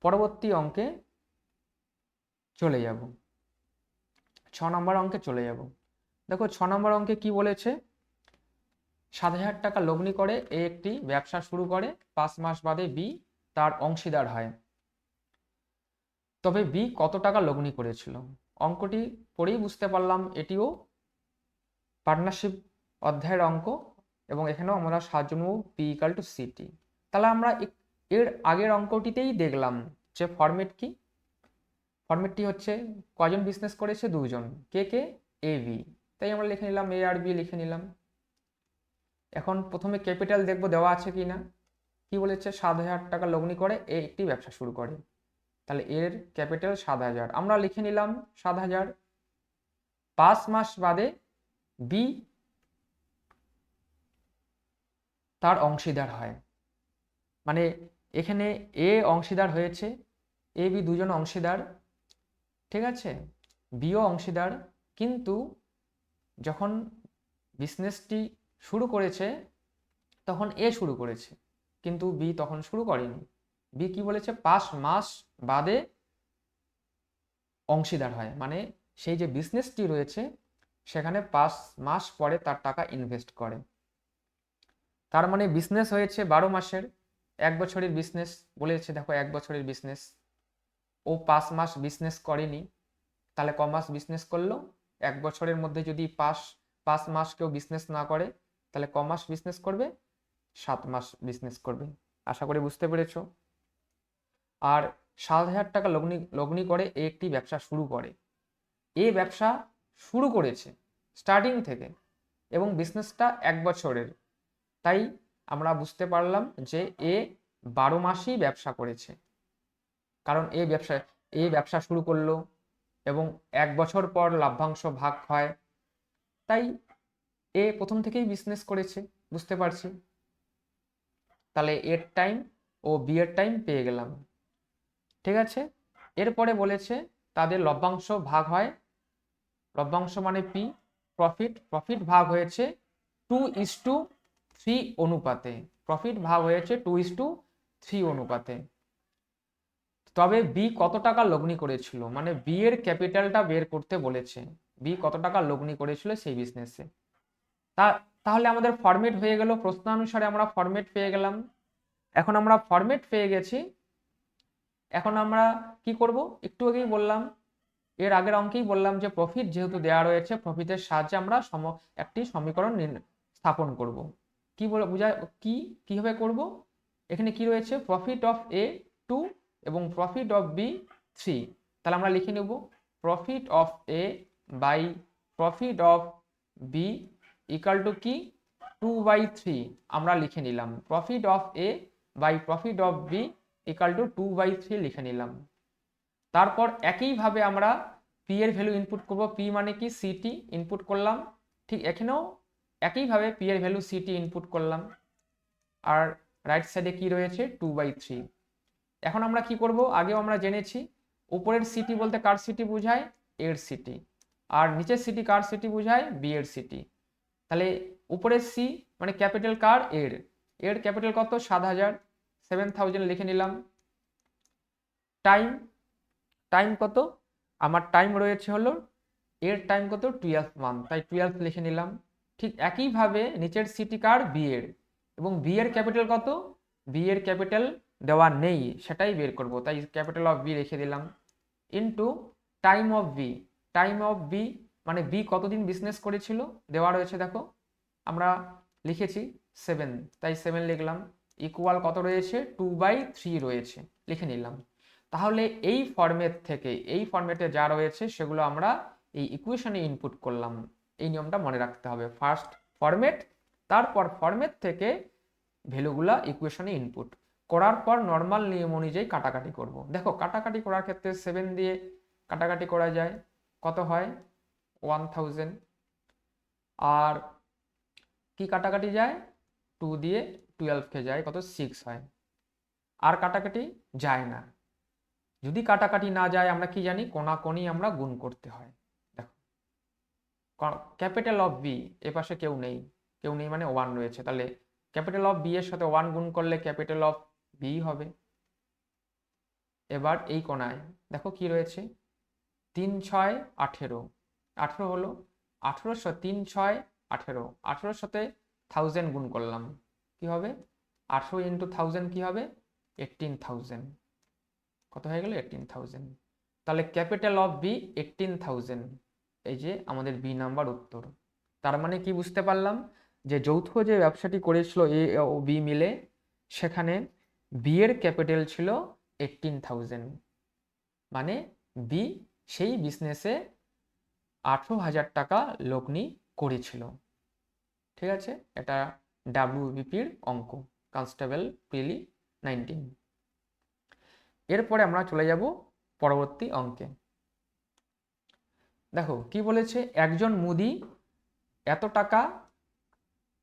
পরবর্তী অঙ্কে চলে যাব, 6 নম্বর অঙ্কে চলে যাব। দেখো 6 নম্বর অঙ্কে কি বলেছে, 7,000 টাকা লগ্নি করে এ একটি ব্যবসা শুরু করে, 5 মাস বাদে বি তার অংশীদার হয়, তবে বি কত টাকা লগ্নি করেছিল। অঙ্কটি পড়েই বুঝতে পারলাম এটিও পার্টনারশিপ অধ্যায়ের অঙ্ক, এবং এখানেও আমরা সাহায্য নেব পি ইকাল টু সিটি। তাহলে আমরা এর আগের অঙ্কটিতেই দেখলাম যে ফরম্যাট কি, ফরম্যাটটি হচ্ছে কয়জন বিজনেস করেছে, 2 জন, কে কে, এ বি, তাই আমরা লিখে নিলাম এ আর বি লিখে নিলাম। এখন প্রথমে ক্যাপিটাল দেখবো দেওয়া আছে কি না, কি বলেছে 7,000 টাকা লগ্নি করে এ একটি ব্যবসা শুরু করে, তাহলে এর ক্যাপিটাল 7,000, আমরা লিখে নিলাম 7,000। 5 মাস বাদে বি তার অংশীদার হয়, মানে এখানে এ অংশীদার হয়েছে, এ বি দুজন অংশীদার, ঠিক আছে, বিও অংশীদার, কিন্তু যখন বিজনেসটি শুরু করেছে তখন এ শুরু করেছে, কিন্তু বি তখন শুরু করেনি। বি কি বলেছে, 5 মাস বাদে অংশীদার হয়, মানে সেই যে বিজনেসটি রয়েছে সেখানে 5 মাস পরে তার টাকা ইনভেস্ট করে। তার মানে বিজনেস হয়েছে 12 মাসের, 1 বছরের বিজনেস বলেছে, দেখো 1 বছরের বিজনেস, ও 5 মাস বিজনেস করেনি, তাহলে ক মাস বিজনেস করলো, 1 বছরের মধ্যে যদি 5 মাস কেউ বিজনেস না করে তাহলে ক মাস বিজনেস করবে, 7 মাস বিজনেস করবে। আশা করি বুঝতে পেরেছো। আর 7,000 টাকা লগ্নি করে এ একটি ব্যবসা শুরু করে, এ ব্যবসা শুরু করেছে স্টার্টিং থেকে এবং বিজনেসটা 1 বছরের, তাই আমরা বুঝতে পারলাম যে এ 12 মাসই ব্যবসা করেছে, কারণ এ ব্যবসা শুরু করলো এবং 1 বছর পর লভ্যাংশ ভাগ হয়, তাই এ প্রথম থেকেই বিজনেস করেছে, বুঝতে পারছি। তাহলে এর টাইম ও বি এর টাইম পেয়ে গেলাম, ঠিক আছে। এরপরে বলেছে তাদের লভ্যাংশ ভাগ হয়, লভ্যাংশ মানে প্রফিট ভাগ হয়েছে 2:3 অনুপাতে, প্রফিট ভাগ হয়েছে 2:3 অনুপাতে। তবে বি কত টাকা লগ্নি করেছিল, মানে বি এর ক্যাপিটালটা বের করতে বলেছে, বি কত টাকা লগ্নি করেছিল সেই বিজনেসে। তাহলে আমাদের ফরম্যাট হয়ে গেল, প্রশ্নানুসারে আমরা ফরম্যাট পেয়ে গেলাম। এখন আমরা ফরম্যাট পেয়ে গেছি, এখন আমরা কি করব, একটু আগেই বললাম, এর আগের অঙ্কেই বললাম যে প্রফিট যেহেতু দেওয়া রয়েছে, প্রফিটের সাহায্যে আমরা একটি সমীকরণ স্থাপন করব। কি বলে বুঝায়, কিভাবে করব, এখানে কি রয়েছে, প্রফিট অফ এ 2 এবং প্রফিট অফ বি 3। তাহলে আমরা লিখে নেব profit of A by profit of B equal to কি 2/3। আমরা লিখে নিলাম profit of A by profit of B equal to 2/3 লিখে নিলাম। তারপর একইভাবে আমরা পি এর ভ্যালু ইনপুট করব, পি মানে কি সিটি ইনপুট করলাম, ঠিক এখানেও একইভাবে পি এর ভ্যালু সিটি ইনপুট করলাম, আর রাইট সাইডে কি রয়েছে 2/3। এখন আমরা কি করব, আগেও আমরা জেনেছি উপরের সিটি বলতে কার সিটি বোঝায়, এর সিটি, আর নিচের সিটি কার সিটি বোঝায়, বি এর সিটি। তাহলে উপরের সি মানে ক্যাপিটাল কার, এর ক্যাপিটাল কত 7,000, 7,000 লিখে নিলাম। টাইম কত, আমার টাইম রয়েছে হলো, এর টাইম কত 12 মান্থ, তাই 12 লিখে নিলাম। ঠিক একইভাবে নিচের সিটি কার, বি এর, এবং বি এর ক্যাপিটাল কত, বি এর ক্যাপিটাল দেওয়া নেই, সেটাই বের করব, তাই ক্যাপিটাল অফ বি লিখে দিলাম into time of B. Time of B মানে বি কতদিন বিজনেস করেছিল দেওয়া রয়েছে, দেখো আমরা লিখেছি 7, তাই 7 লিখলাম, ইকুয়াল কত রয়েছে 2/3 রয়েছে, লিখে নিলাম। তাহলে এই ফরম্যাটে যা রয়েছে সেগুলো আমরা এই ইকুয়েশনে ইনপুট করলাম। এই নিয়মটা মনে রাখতে হবে, ফার্স্ট ফরম্যাট, তারপর ফরম্যাট থেকে ভ্যালুগুলা ইকুয়েশনে ইনপুট করার পর নর্মাল নিয়ম অনুযায়ী কাটাকাটি করব। দেখো কাটাকাটি করার ক্ষেত্রে 7 দিয়ে কাটাকাটি করা যায়, কত হয় 1000, আর কি কাটাকাটি যায় 2 দিয়ে 12 কে যায় কত 6 হয়, আর কাটাকাটি যায় না। যদি কাটাকাটি না যায় আমরা কি জানি, কোনাকোনি আমরা গুণ করতে হয়। দেখো ক্যাপিটাল অফ বি, এ পাশে কেউ নেই মানে 1 রয়েছে, তাহলে ক্যাপিটাল অফ বি এর সাথে 1 গুণ করলে ক্যাপিটাল অফ বি হবে। এবার এই কোনায় দেখো কি রয়েছে 3 6 18, 18 হলো 1800, 3 6 18, 18 সাথে 1000 গুণ করলাম, কি হবে 18 ইন্টু 1000 কি হবে 18,000, কত হয়ে গেল 18,000। তাহলে ক্যাপিটাল অফ বি 18,000, এই যে আমাদের বি নাম্বার উত্তর। তার মানে কি বুঝতে পারলাম, যে যৌথ যে ব্যবসাটি করেছিল এ ও বি মিলে, সেখানে বি এর ক্যাপিটাল ছিল 18,000, মানে বি সেই বিজনেসে 18,000 টাকা লগ্নি করেছিল। ঠিক আছে, এটা ডাব্লিউবিপির অঙ্ক, কনস্টেবল প্রিলি 19। এরপরে আমরা চলে যাব পরবর্তী অঙ্কে। দেখো কি বলেছে, একজন মুদি এত টাকা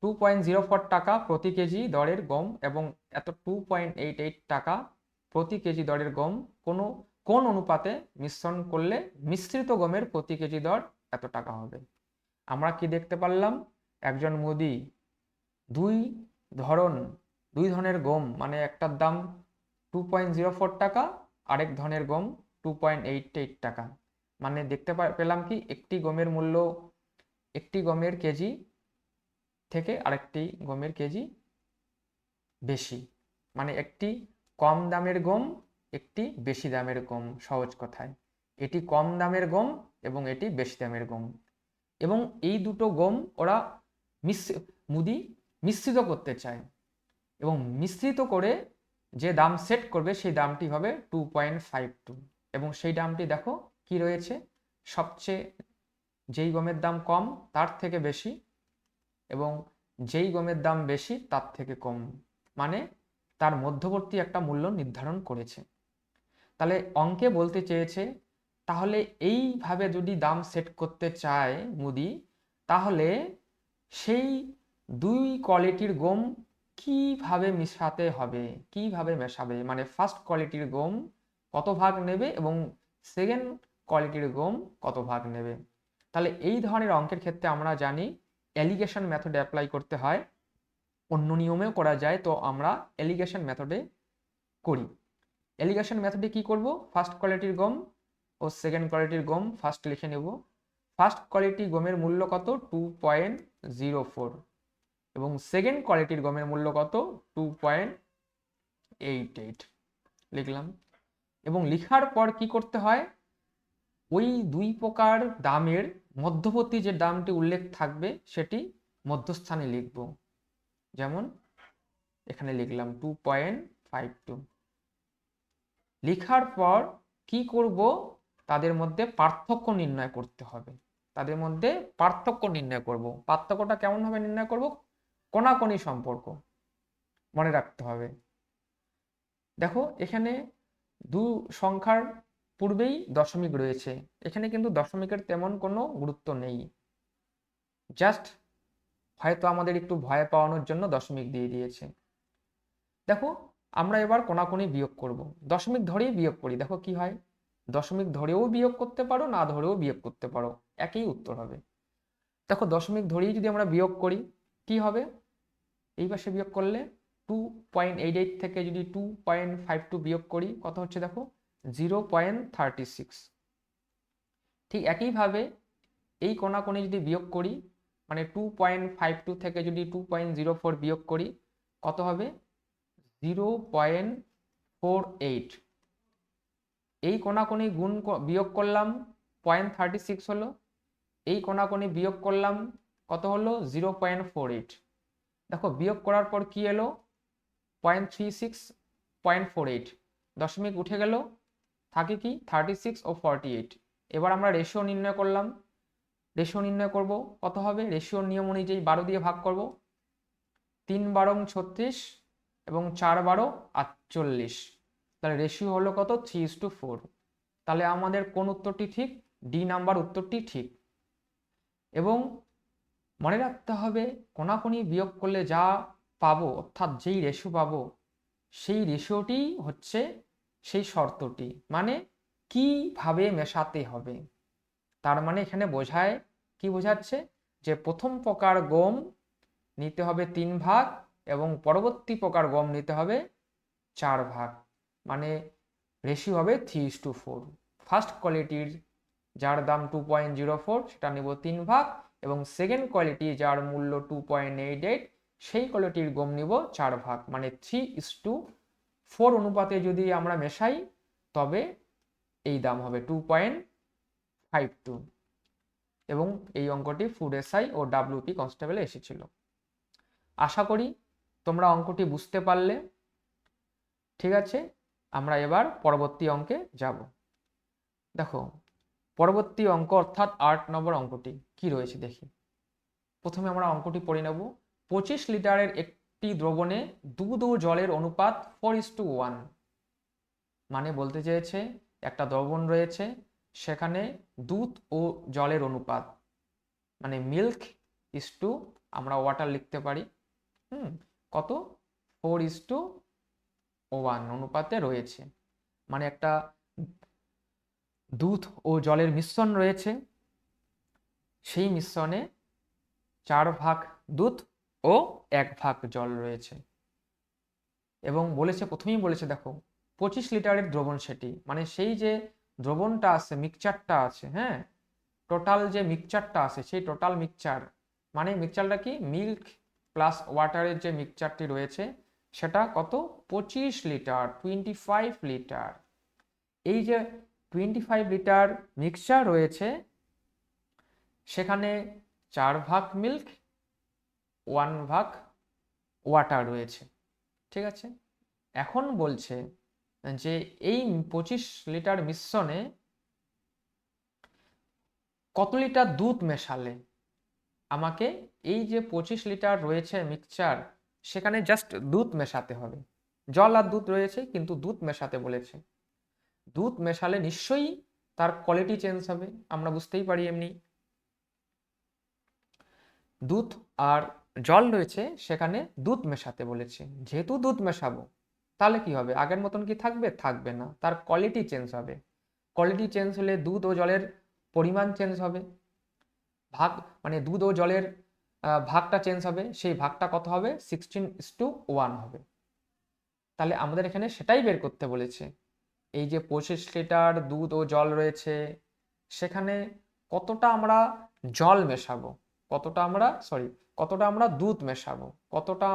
2.04 টাকা প্রতি কেজি দরের গম এবং এত 2.88 টাকা প্রতি কেজি দরের গম কোন অনুপাতে মিশ্রণ করলে মিশ্রিত গমের প্রতি কেজি দর এত টাকা হবে। আমরা কি দেখতে পারলাম, একজন মুদি দুই ধরনের গম, মানে একটার দাম 2.04 টাকা, আরেক ধরনের গম 2.88 টাকা, মানে দেখতে পেলাম কি একটি গমের কেজি থেকে আরেকটি গমের কেজি বেশি, মানে একটি কম দামের গম, একটি বেশি দামের গম, সহজ কথায় এটি কম দামের গম এবং এটি বেশি দামের গম, এবং এই দুটো গম ওরা মুদি মিশ্রিত করতে চায়, এবং মিশ্রিত করে যে দাম সেট করবে সেই দামটি হবে 2.52, এবং সেই দামটি দেখো কি রয়েছে, সবচেয়ে যেই গমের দাম কম তার থেকে বেশি, এবং যেই গমের দাম বেশি তার থেকে কম, মানে তার মধ্যবর্তী একটা মূল্য নির্ধারণ করেছে। তাহলে অঙ্কে বলতে চেয়েছে, তাহলে এইভাবে যদি দাম সেট করতে চায় মুদি, তাহলে সেই দুই কোয়ালিটির গম কিভাবে মেশাতে হবে, কিভাবে মেশাবে, মানে ফার্স্ট কোয়ালিটির গম কত ভাগ নেবে এবং সেকেন্ড কোয়ালিটির গম কত ভাগ নেবে। তাহলে এই ধরনের অঙ্কের ক্ষেত্রে আমরা জানি অ্যালিগেশন মেথড অ্যাপ্লাই করতে হয়। অন্য নিয়মেও করা যায়, তো আমরা এলিগেশন মেথডে করি। এলিগেশন মেথডে কি করব, ফার্স্ট কোয়ালিটির গম ও সেকেন্ড কোয়ালিটির গম ফার্স্ট লিখে নেব। ফার্স্ট কোয়ালিটি গমের মূল্য কত, 2.04, এবং সেকেন্ড কোয়ালিটির গমের মূল্য কত, 2.88 লিখলাম। এবং লিখার পর কি করতে হয়, ওই দুই প্রকার দামের মধ্যবর্তী যে দামটি উল্লেখ থাকবে সেটি মধ্যস্থানে লিখব। যেমন এখানে লিখলাম 2.52। লিখার পর কি করব, তাদের মধ্যে পার্থক্য নির্ণয় করতে হবে। তাদের মধ্যে পার্থক্য নির্ণয় করব। পার্থক্যটা কেমন ভাবে নির্ণয় করব, কোনাকুনি সম্পর্ক মনে রাখতে হবে। দেখো এখানে দু সংখ্যার পূর্বেই দশমিক রয়েছে, এখানে কিন্তু দশমিকের তেমন কোনো গুরুত্ব নেই, জাস্ট হয়তো আমাদের একটু ভয় পাওয়ানোর জন্য দশমিক দিয়ে দিয়েছে। দেখো আমরা এবার কোনাকুনি বিয়োগ করব, দশমিক ধরেই বিয়োগ করি, দেখো কি হয়, দশমিক ধরেও বিয়োগ করতে পারো, না ধরেও বিয়োগ করতে পারো, একই উত্তর হবে। দেখো দশমিক ধরেই যদি আমরা বিয়োগ করি কি হবে, এই পাশে বিয়োগ করলে 2.88 থেকে যদি 2.52 বিয়োগ করি কত হচ্ছে, দেখো 0.36। ঠিক একইভাবে এই কোনাকুনি যদি বিয়োগ করি, মানে 2.52 থেকে যদি 2.04 বিয়োগ করি কত হবে, 0.48। এই কোনাকুনি গুণ বিয়োগ করলাম 0.36 হলো, এই কোনাকুনি বিয়োগ করলাম কত হলো, 0.48। দেখো বিয়োগ করার পর কি এলো, 0.36, 0.48, দশমিক উঠে গেল, থাকে কি 36 ও 48। এবার আমরা রেশিও নির্ণয় করলাম, রেশিও নির্ণয় করব কত হবে, রেশিওর নিয়ম অনুযায়ী 12 দিয়ে ভাগ করব, 3 বারং 36 এবং 4 বারো 48, তাহলে রেশিও হলো কত, 3:4। তাহলে আমাদের কোন উত্তরটি ঠিক, ডি নাম্বার উত্তরটি ঠিক। এবং মনে রাখতে হবে কোনাকুনি বিয়োগ করলে যা পাবো, অর্থাৎ যেই রেশিও পাবো সেই রেশিওটি হচ্ছে সেই শর্তটি, মানে কিভাবে মেশাতে হবে। তার মানে এখানে বোঝায়, কি বোঝাচ্ছে, যে প্রথম প্রকার গম নিতে হবে 3 ভাগ এবং পরবর্তী প্রকার গম নিতে হবে 4 ভাগ, মানে রেশিও হবে 3:4। ফার্স্ট কোয়ালিটির যার দাম 2.04 সেটা নেব 3 ভাগ, এবং সেকেন্ড কোয়ালিটি যার মূল্য 2.88 সেই কোয়ালিটির গম নিব 4 ভাগ, মানে 3:4 অনুপাতে যদি আমরা মেশাই তবে এই দাম হবে 2.52। এবং এই অঙ্কটি ফুড এসআই ও ডাব্লিউপি কনস্টেবলে এসেছিল। আশা করি তোমরা অঙ্কটি বুঝতে পারলে। ঠিক আছে, আমরা এবার পরবর্তী অঙ্কে যাব। দেখো পরবর্তী অঙ্ক অর্থাৎ 8 নম্বর অঙ্কটি কি রয়েছে দেখি। প্রথমে আমরা অঙ্কটি পড়ে নেব। 25 লিটারের একটি দ্রবণে দুধ ও জলের অনুপাত 4:1, মানে বলতে চেয়েছে একটা দ্রবণ রয়েছে, সেখানে দুধ ও জলের অনুপাত, মানে মিল্ক ইস টু, আমরা ওয়াটার লিখতে পারি, কত, 4:1 অনুপাতে রয়েছে। মানে একটা দুধ ও জলের মিশ্রণ রয়েছে, সেই মিশ্রণে 4 ভাগ দুধ ও 1 ভাগ জল রয়েছে। এবং বলেছে, প্রথমেই বলেছে দেখো 25 লিটারের দ্রবণ, সেটি মানে সেই যে দ্রবণটা আছে, মিক্সচারটা আছে, হ্যাঁ, টোটাল যে মিক্সচারটা আছে সেই টোটাল মিক্সচার, মানে মিক্সচারটা কি, মিল্ক প্লাস ওয়াটারের যে মিক্সচারটি রয়েছে সেটা কত, 25 লিটার, 25 লিটার। এই যে 25 লিটার মিক্সচার রয়েছে সেখানে 4 ভাগ মিল্ক, 1 ভাগ ওয়াটার রয়েছে। ঠিক আছে, এখন বলছে যে এই 25 লিটার মিশ্রণে কত লিটার দুধ মেশালে আমাকে, এই যে 25 লিটার রয়েছে মিক্সচার সেখানে জাস্ট দুধ মেশাতে হবে, জল আর দুধ রয়েছে কিন্তু দুধ মেশাতে বলেছে। দুধ মেশালে নিশ্চয়ই তার কোয়ালিটি চেঞ্জ হবে, আমরা বুঝতেই পারি এমনি। দুধ আর জল রয়েছে সেখানে দুধ মেশাতে বলেছে, যেহেতু দুধ মেশাবো তাহলে কি হবে, আগের মতন কি থাকবে, থাকবে না, তার কোয়ালিটি চেঞ্জ হবে। কোয়ালিটি চেঞ্জ হলে দুধ ও জলের পরিমাণ চেঞ্জ হবে, ভাগ মানে দুধ ও জলের ভাগটা চেঞ্জ হবে, সেই ভাগটা কত হবে 16:1 হবে। তাহলে আমাদের এখানে সেটাই বের করতে বলেছে, এই যে 25 লিটার দুধ ও জল রয়েছে, সেখানে কতটা আমরা জল মেশাবো, কতটা আমরা দুধ মেশাবো, কতটা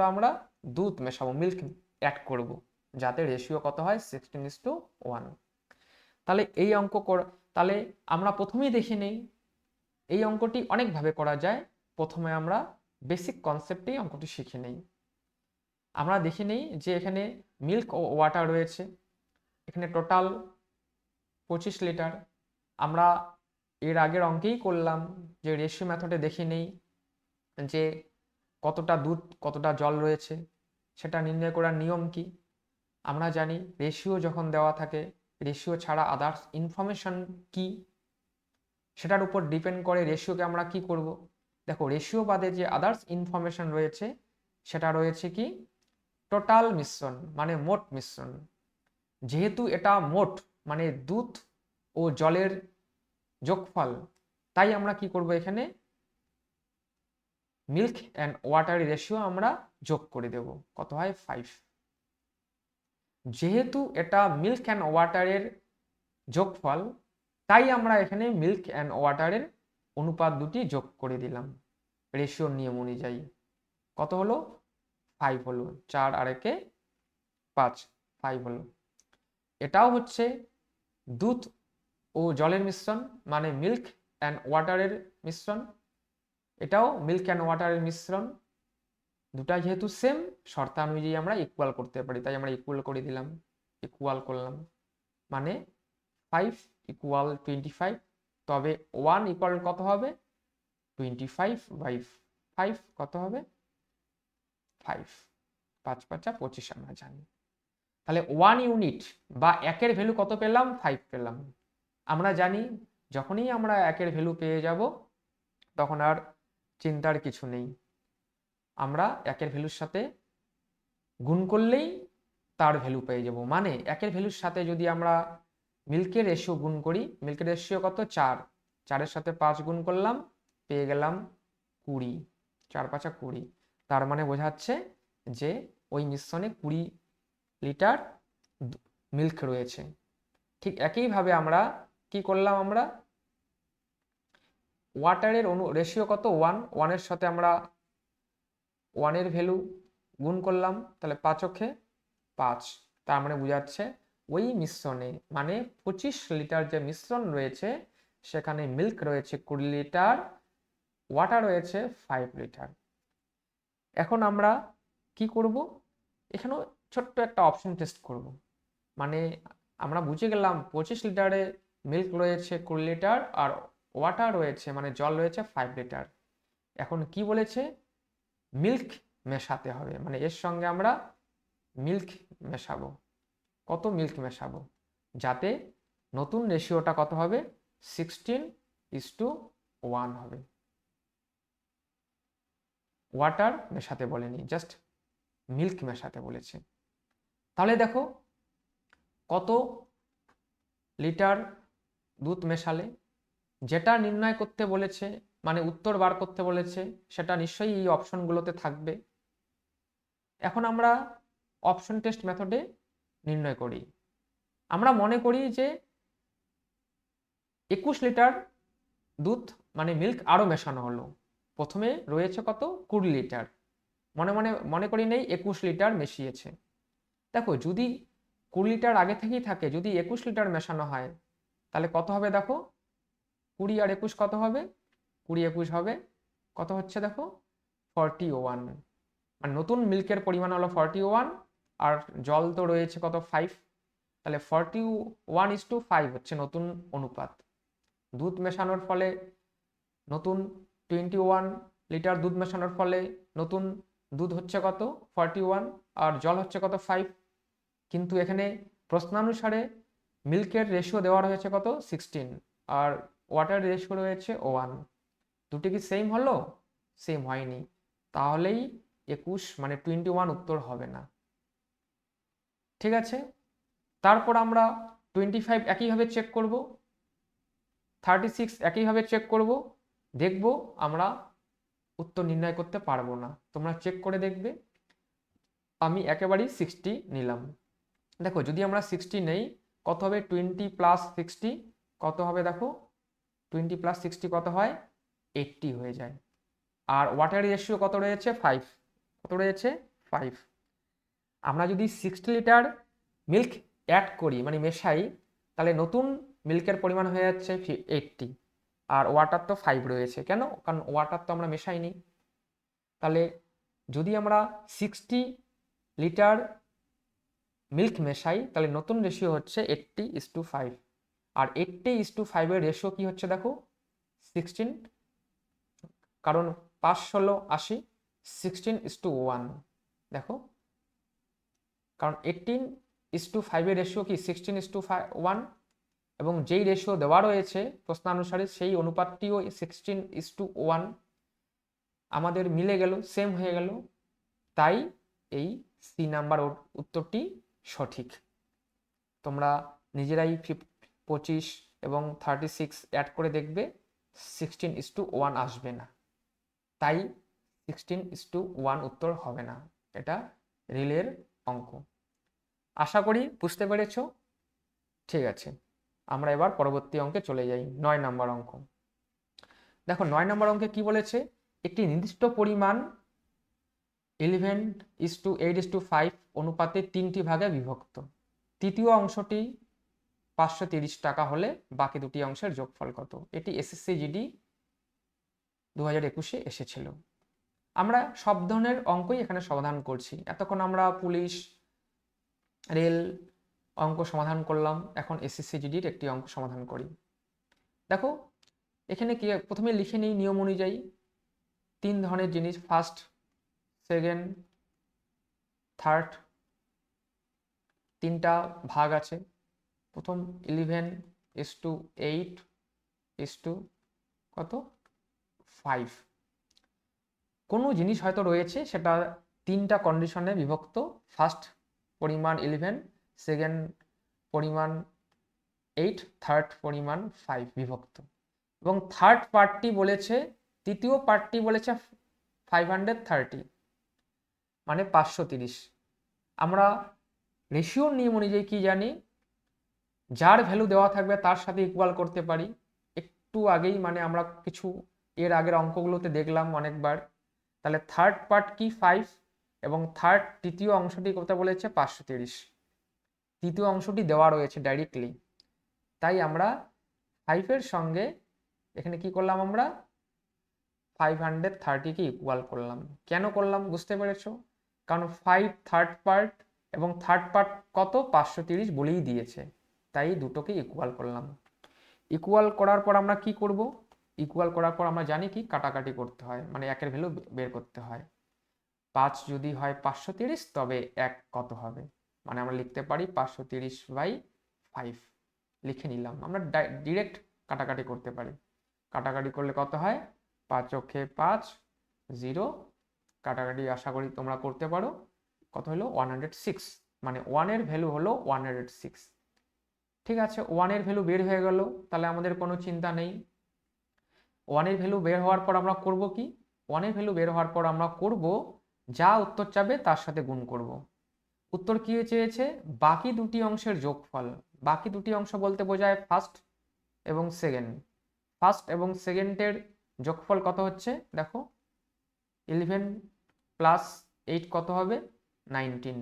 আমরা দুধ মেশাবো, মিল্ক অ্যাড করব, যাতে রেশিও কত হয় 16:1। তাহলে এই অঙ্ক তাহলে আমরা প্রথমেই দেখে নেই, এই অঙ্কটি অনেকভাবে করা যায়। প্রথমে আমরা বেসিক কনসেপ্টেই অঙ্কটি শিখে নেই। আমরা দেখে নেই যে এখানে মিল্ক ও ওয়াটার রয়েছে, এখানে টোটাল 25 লিটার। আমরা এর আগের অঙ্কেই করলাম যে রেশিও মেথডে দেখে নেই যে কতটা দুধ কতটা জল রয়েছে, সেটা নির্ণয় করার নিয়ম কি। আমরা জানি রেশিও যখন দেওয়া থাকে, রেশিও ছাড়া আদার্স ইনফরমেশন কি, সেটার উপর ডিপেন্ড করে রেশিওকে আমরা কি করব। দেখো রেশিও বাদে যে আদার্স ইনফরমেশন রয়েছে, সেটা রয়েছে কি টোটাল মিশ্রণ, মানে মোট মিশ্রণ। যেহেতু এটা মোট মানে দুধ ও জলের যোগফল, তাই আমরা কি করব, এখানে মিল্ক অ্যান্ড ওয়াটার রেশিও আমরা যোগ করে দেব, কত হয় 5। যেহেতু এটা মিল্ক অ্যান্ড ওয়াটারের যোগফল, তাই আমরা এখানে মিল্ক অ্যান্ড ওয়াটারের অনুপাত দুটি যোগ করে দিলাম রেশিওর নিয়ম অনুযায়ী। কত হলো 5 হলো, 4 আর 1 5, 5 হলো। এটাও হচ্ছে দুধ ও জলের মিশ্রণ, মানে মিল্ক অ্যান্ড ওয়াটারের মিশ্রণ, এটাও মিল্ক অ্যান্ড ওয়াটারের মিশ্রণ। দুটা যেহেতু সেম, শর্তানুযায়ী আমরা ইকুয়াল করতে পারি, তাই আমরা ইকুয়াল করে দিলাম, ইকুয়াল করলাম, মানে 5 ইকুয়াল 25। তবে 1 ইকুয়াল কত হবে 25/5, কত হবে 5, 5 5 25 আমরা জানি। তাহলে 1 ইউনিট বা একের ভ্যালু কত পেলাম 5 পেলাম। আমরা জানি যখনই আমরা একের ভ্যালু পেয়ে যাব, তখন আর চিন্তার কিছু নেই, আমরা একের ভ্যালুর সাথে গুণ করলেই তার ভ্যালু পেয়ে যাব। মানে একের ভ্যালুর সাথে যদি আমরা মিল্কের রেশিও গুণ করি, মিল্কের রেশিও কত 4, 4-এর সাথে 5 গুণ করলাম, পেয়ে গেলাম 20, 4 5 20। তার মানে বোঝাচ্ছে যে ওই মিশ্রণে 20 লিটার মিল্ক রয়েছে। ঠিক একইভাবে আমরা কি করলাম, আমরা ওয়াটারের রেশিও কত 1, 1-এর সাথে আমরা 1-এর ভ্যালু গুণ করলাম, তাহলে 5 5। তার মানে বোঝাচ্ছে ওই মিশ্রণে, মানে 25 লিটার যে মিশ্রণ রয়েছে, সেখানে মিল্ক রয়েছে 20 লিটার, ওয়াটার রয়েছে 5 লিটার। এখন আমরা কি করব, এখানেও ছোট্ট একটা অপশন টেস্ট করব। মানে আমরা বুঝে গেলাম 25 লিটারে মিল্ক রয়েছে 20 লিটার, আর ওয়াটার রয়েছে মানে জল রয়েছে 5 লিটার। এখন কি বলেছে, মিল্ক মেশাতে হবে, মানে এর সঙ্গে আমরা মিল্ক মেশাবো। কত মিল্ক মেশাবো, যাতে নতুন রেশিওটা কত হবে 16:1 হবে। ওয়াটার মেশাতে বলেনি, জাস্ট মিল্ক মেশাতে বলেছে। তাহলে দেখো কত লিটার দুধ মেশালে, যেটা নির্ণয় করতে বলেছে মানে উত্তর বার করতে বলেছে, সেটা নিশ্চয়ই এই অপশনগুলোতে থাকবে। এখন আমরা অপশন টেস্ট মেথডে নির্ণয় করি। আমরা মনে করি যে 21 লিটার দুধ মানে মিল্ক আরো মেশানো হলো, প্রথমে রয়েছে কত 20 লিটার, মনে করি নেই 21 লিটার মেশিয়েছে। দেখো যদি 20 লিটার আগে থেকেই থাকে, যদি 21 লিটার মেশানো হয়, তাহলে কত হবে দেখো 20 আর 21 কত হবে, 20 21 হবে কত হচ্ছে দেখো 41, মানে নতুন মিল্কের পরিমাণ হলো 41, আর জল তো রয়েছে কত 5, তাহলে 41:5 হচ্ছে নতুন অনুপাত। দুধ মেশানোর ফলে নতুন 21 লিটার দুধ মেশানোর ফলে নতুন দুধ হচ্ছে কত 41, আর জল হচ্ছে কত 5। কিন্তু এখানে প্রশ্নানুসারে মিল্কের রেশিও দেওয়া রয়েছে কত 16, আর ওয়াটার রেশিও রয়েছে 1। দুটি কি সেম হলো, সেম হয়নি, তাহলেই 21 মানে 21 উত্তর হবে না। ঠিক আছে, তারপর আমরা 25 একইভাবে চেক করব, 36 একইভাবে চেক করব, দেখব আমরা উত্তর নির্ণয় করতে পারবো না। তোমরা চেক করে দেখবে। আমি একেবারেই 60 নিলাম। দেখো যদি আমরা 60 নেই কত হবে, 20 প্লাস 60 কত হবে, দেখো 20 প্লাস 60 কত হয়, 80 হয়ে যায়। আর ওয়াটার রেশিও কত রয়েছে, 5। কত রয়েছে, 5। আমরা যদি 60 লিটার মিল্ক অ্যাড করি মানে মেশাই, তাহলে নতুন মিল্কের পরিমাণ হয়ে যাচ্ছে 80। আর ওয়াটার তো 5 রয়েছে, কেন, কারণ ওয়াটার তো আমরা মেশাইনি। তাহলে যদি আমরা 60 লিটার মিল্ক মেশাই তাহলে নতুন রেশিও হচ্ছে 80:5। আর 80:5 এর রেশিও কি হচ্ছে দেখো, 16, কারণ 5 ষোলো 80, 16:1। দেখো কারণ 18:5 এর রেশিও কি 16:1, এবং যেই রেশিও দেওয়া রয়েছে প্রশ্নানুসারে সেই অনুপাতটিও 16:1 আমাদের মিলে গেল, সেম হয়ে গেল। তাই এই সি নাম্বার উত্তরটি সঠিক। তোমরা নিজেরাই 25 এবং 36 অ্যাড করে দেখবে 16:1 আসবে না, তাই 16:1 উত্তর হবে না, এটা রিলের অঙ্ক। আশা করি বুঝতে পেরেছ। ঠিক আছে, আমরা এবার পরবর্তী অঙ্কে চলে যাই, 9 নম্বর অঙ্ক। দেখো 9 নম্বর অঙ্কে কি বলেছে, একটি নির্দিষ্ট পরিমাণ 11:8:5 অনুপাতে 3টি ভাগে বিভক্ত। তৃতীয় অংশটি 530 টাকা হলে বাকি দুটি অংশের যোগফল কত। এটি এসএসসি জিডি 2021-এ এসেছিল। আমরা সব ধরনের অঙ্কই এখানে সমাধান করছি। এতক্ষণ আমরা পুলিশ, রেল অঙ্ক সমাধান করলাম, এখন এসএসসি জিডির একটি অঙ্ক সমাধান করি। দেখো এখানে কি, প্রথমে লিখে নিই নিয়ম অনুযায়ী 3 ধরনের জিনিস, ফার্স্ট, সেকেন্ড, থার্ড, 3টা ভাগ আছে। প্রথম 11:8 কত 5। কোনো জিনিস হয়তো রয়েছে সেটা 3টা কন্ডিশনে বিভক্ত, ফার্স্ট পরিমাণ 11, সেকেন্ড পরিমাণ 8, থার্ড পরিমাণ 5 বিভক্ত। এবং থার্ড পার্টটি বলেছে, তৃতীয় পার্টটি বলেছে 530 মানে 530। আমরা রেশিওর নিয়ম অনুযায়ী কি জানি, যার ভ্যালু দেওয়া থাকবে তার সাথে ইকুয়াল করতে পারি। একটু আগেই মানে আমরা কিছু এর আগের অঙ্কগুলোতে দেখলাম অনেকবার। তাহলে থার্ড পার্ট কি 5, এবং তৃতীয় অংশটি করতে বলেছে 530। তৃতীয় অংশটি দেওয়া রয়েছে ডাইরেক্টলি, তাই আমরা 5-এর সঙ্গে এখানে কি করলাম, আমরা 530-কে ইকুয়াল করলাম। কেন করলাম বুঝতে পেরেছো, কারণ 5 থার্ড পার্ট এবং থার্ড পার্ট কত 530 বলেই দিয়েছে, তাই দুটোকে ইকুয়াল করলাম। ইকুয়াল করার পর আমরা কি করব, ইকুয়াল করার পর আমরা জানি কি কাটাকাটি করতে হয়, মানে একের ভ্যালু বের করতে হয়। 5 যদি হয় 530 তবে 1 কত হবে, মানে আমরা লিখতে পারি 530/5 লিখে নিলাম। আমরা ডিরেক্ট কাটাকাটি করতে পারি। কাটাকাটি করলে কত হয়, 5 × 5 0, কাটাকাটি আশা করি তোমরা করতে পারো। কত হলো 106, মানে 1 এর ভ্যালু হলো 106। ঠিক আছে, 1 এর ভ্যালু বের হয়ে গেল, তাহলে আমাদের কোনো চিন্তা নেই। 1 এর ভ্যালু বের হওয়ার পর আমরা করব কি, 1 এর ভ্যালু বের হওয়ার পর আমরা করব যা উত্তর চাবে তার সাথে গুণ করব। উত্তর কি চেয়েছে, বাকি দুটি অংশের যোগফল। বাকি দুটি অংশ বলতে বোঝায় ফার্স্ট এবং সেকেন্ড। ফার্স্ট এবং সেকেন্ডের যোগফল কত হচ্ছে, দেখো 11 + 8 কত হবে 19।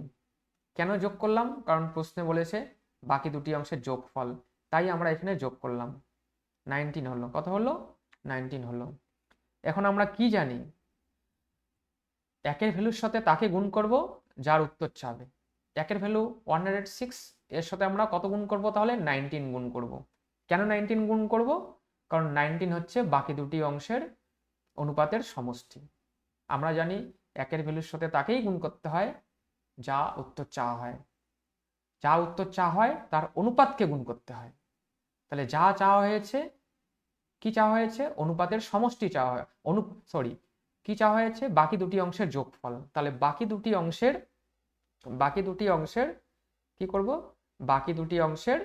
কেন যোগ করলাম, কারণ প্রশ্নে বলেছে বাকি দুটি অংশের যোগফল, তাই আমরা এখানে যোগ করলাম। 19 হলো, কত হলো 19 হলো। এখন আমরা কি জানি, একের ভ্যালুর সাথে তাকে গুণ করব যার উত্তর চাবে। একের ভ্যালু 106, এর সাথে আমরা কত গুণ করব, তাহলে 19 গুণ করব। কেন 19 গুণ করব, কারণ 19 হচ্ছে বাকি দুটি অংশের অনুপাতের সমষ্টি। আমরা জানি একের ভ্যালুর সাথে তাকেই গুণ করতে হয় যা উত্তর চাওয়া হয়, যা উত্তর চাওয়া হয় তার অনুপাতকে গুণ করতে হয়। তাহলে যা চাওয়া হয়েছে, কি চাওয়া হয়েছে, অনুপাতের সমষ্টি চাওয়া হয়, কি চাওয়া হয়েছে, বাকি দুটি অংশের যোগফল। তাহলে বাকি দুটি অংশের কি করব, বাকি দুটি অংশের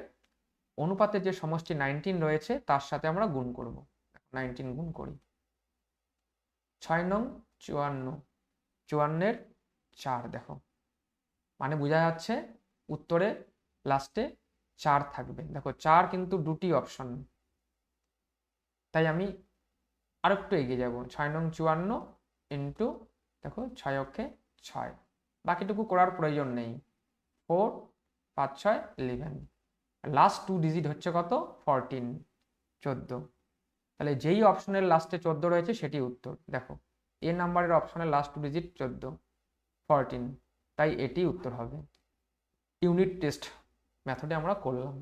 অনুপাতের যে সমষ্টি 19 রয়েছে তার সাথে আমরা গুণ করব। 19 গুণ করি, 6 নং 54, 54-এর 4 দেখো, মানে বোঝা যাচ্ছে উত্তরে লাস্টে 4 থাকবে। দেখো 4 কিন্তু দুটি অপশন, তাই আমি আর একটু এগিয়ে যাব। 6 নং 54 ইন্টু দেখো 6 অক্ষে 6, বাকিটুকু করার প্রয়োজন নেই। 4 5 6 11, লাস্ট 2 ডিজিট হচ্ছে কত? 14, 14। তাহলে যেই অপশনের লাস্টে 14 রয়েছে সেটি উত্তর। দেখো এ নাম্বারের অপশনের লাস্ট 2 ডিজিট 14, 14, তাই এটি উত্তর হবে। ইউনিট টেস্ট মেথডে আমরা করলাম,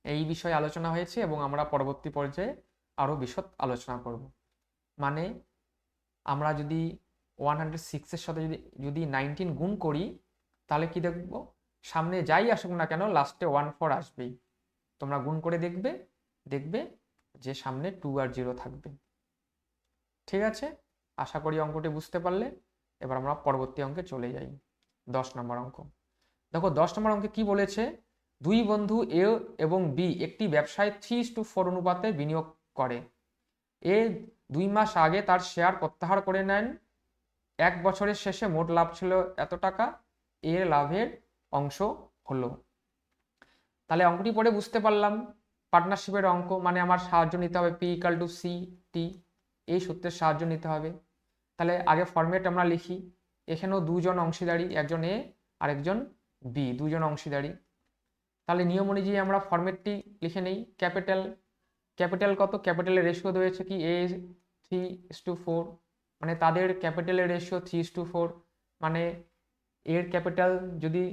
এই বিষয়ে আলোচনা হয়েছে এবং আমরা পরবর্তী পর্যায়ে আরও বিশদ আলোচনা করব। মানে আমরা যদি 106-এর সাথে যদি 19 গুণ করি, তাহলে কি দেখব? সামনে যাই আসুক না কেন লাস্টে 14 আসবেই। তোমরা গুণ করে দেখবে যে সামনে 2 আর 0 থাকবে। ঠিক আছে, আশা করি অঙ্কটি বুঝতে পারলে। এবার আমরা পরবর্তী অঙ্কে চলে যাই। 10 নম্বর অঙ্ক। দেখো 10 নম্বর অঙ্কে কি বলেছে? দুই বন্ধু এ এবং বি একটি ব্যবসায় 3:4 অনুপাতে বিনিয়োগ করে। এ 2 মাস আগে তার শেয়ার প্রত্যাহার করে নেন। 1 বছরের শেষে মোট লাভ ছিল এত টাকা, এর লাভের অংশ হলো। তাহলে অঙ্কটি পড়ে বুঝতে পারলাম পার্টনারশিপের অঙ্ক, মানে আমার সাহায্য নিতে হবে P equal to C T, এই সূত্রের সাহায্য নিতে হবে। তাহলে আগে ফরম্যাট আমরা লিখি। এখানেও দুজন অংশীদারি, একজন এ আর একজন বি, দুজন অংশীদারি। তাহলে নিয়ম অনুযায়ী আমরা ফরম্যাটটি লিখে নেই। ক্যাপিটাল কত? ক্যাপিটালের রেশিও রয়েছে কি এ 3:4, মানে তাদের ক্যাপিটালের রেশিও 3:4, মানে এর ক্যাপিটাল যদি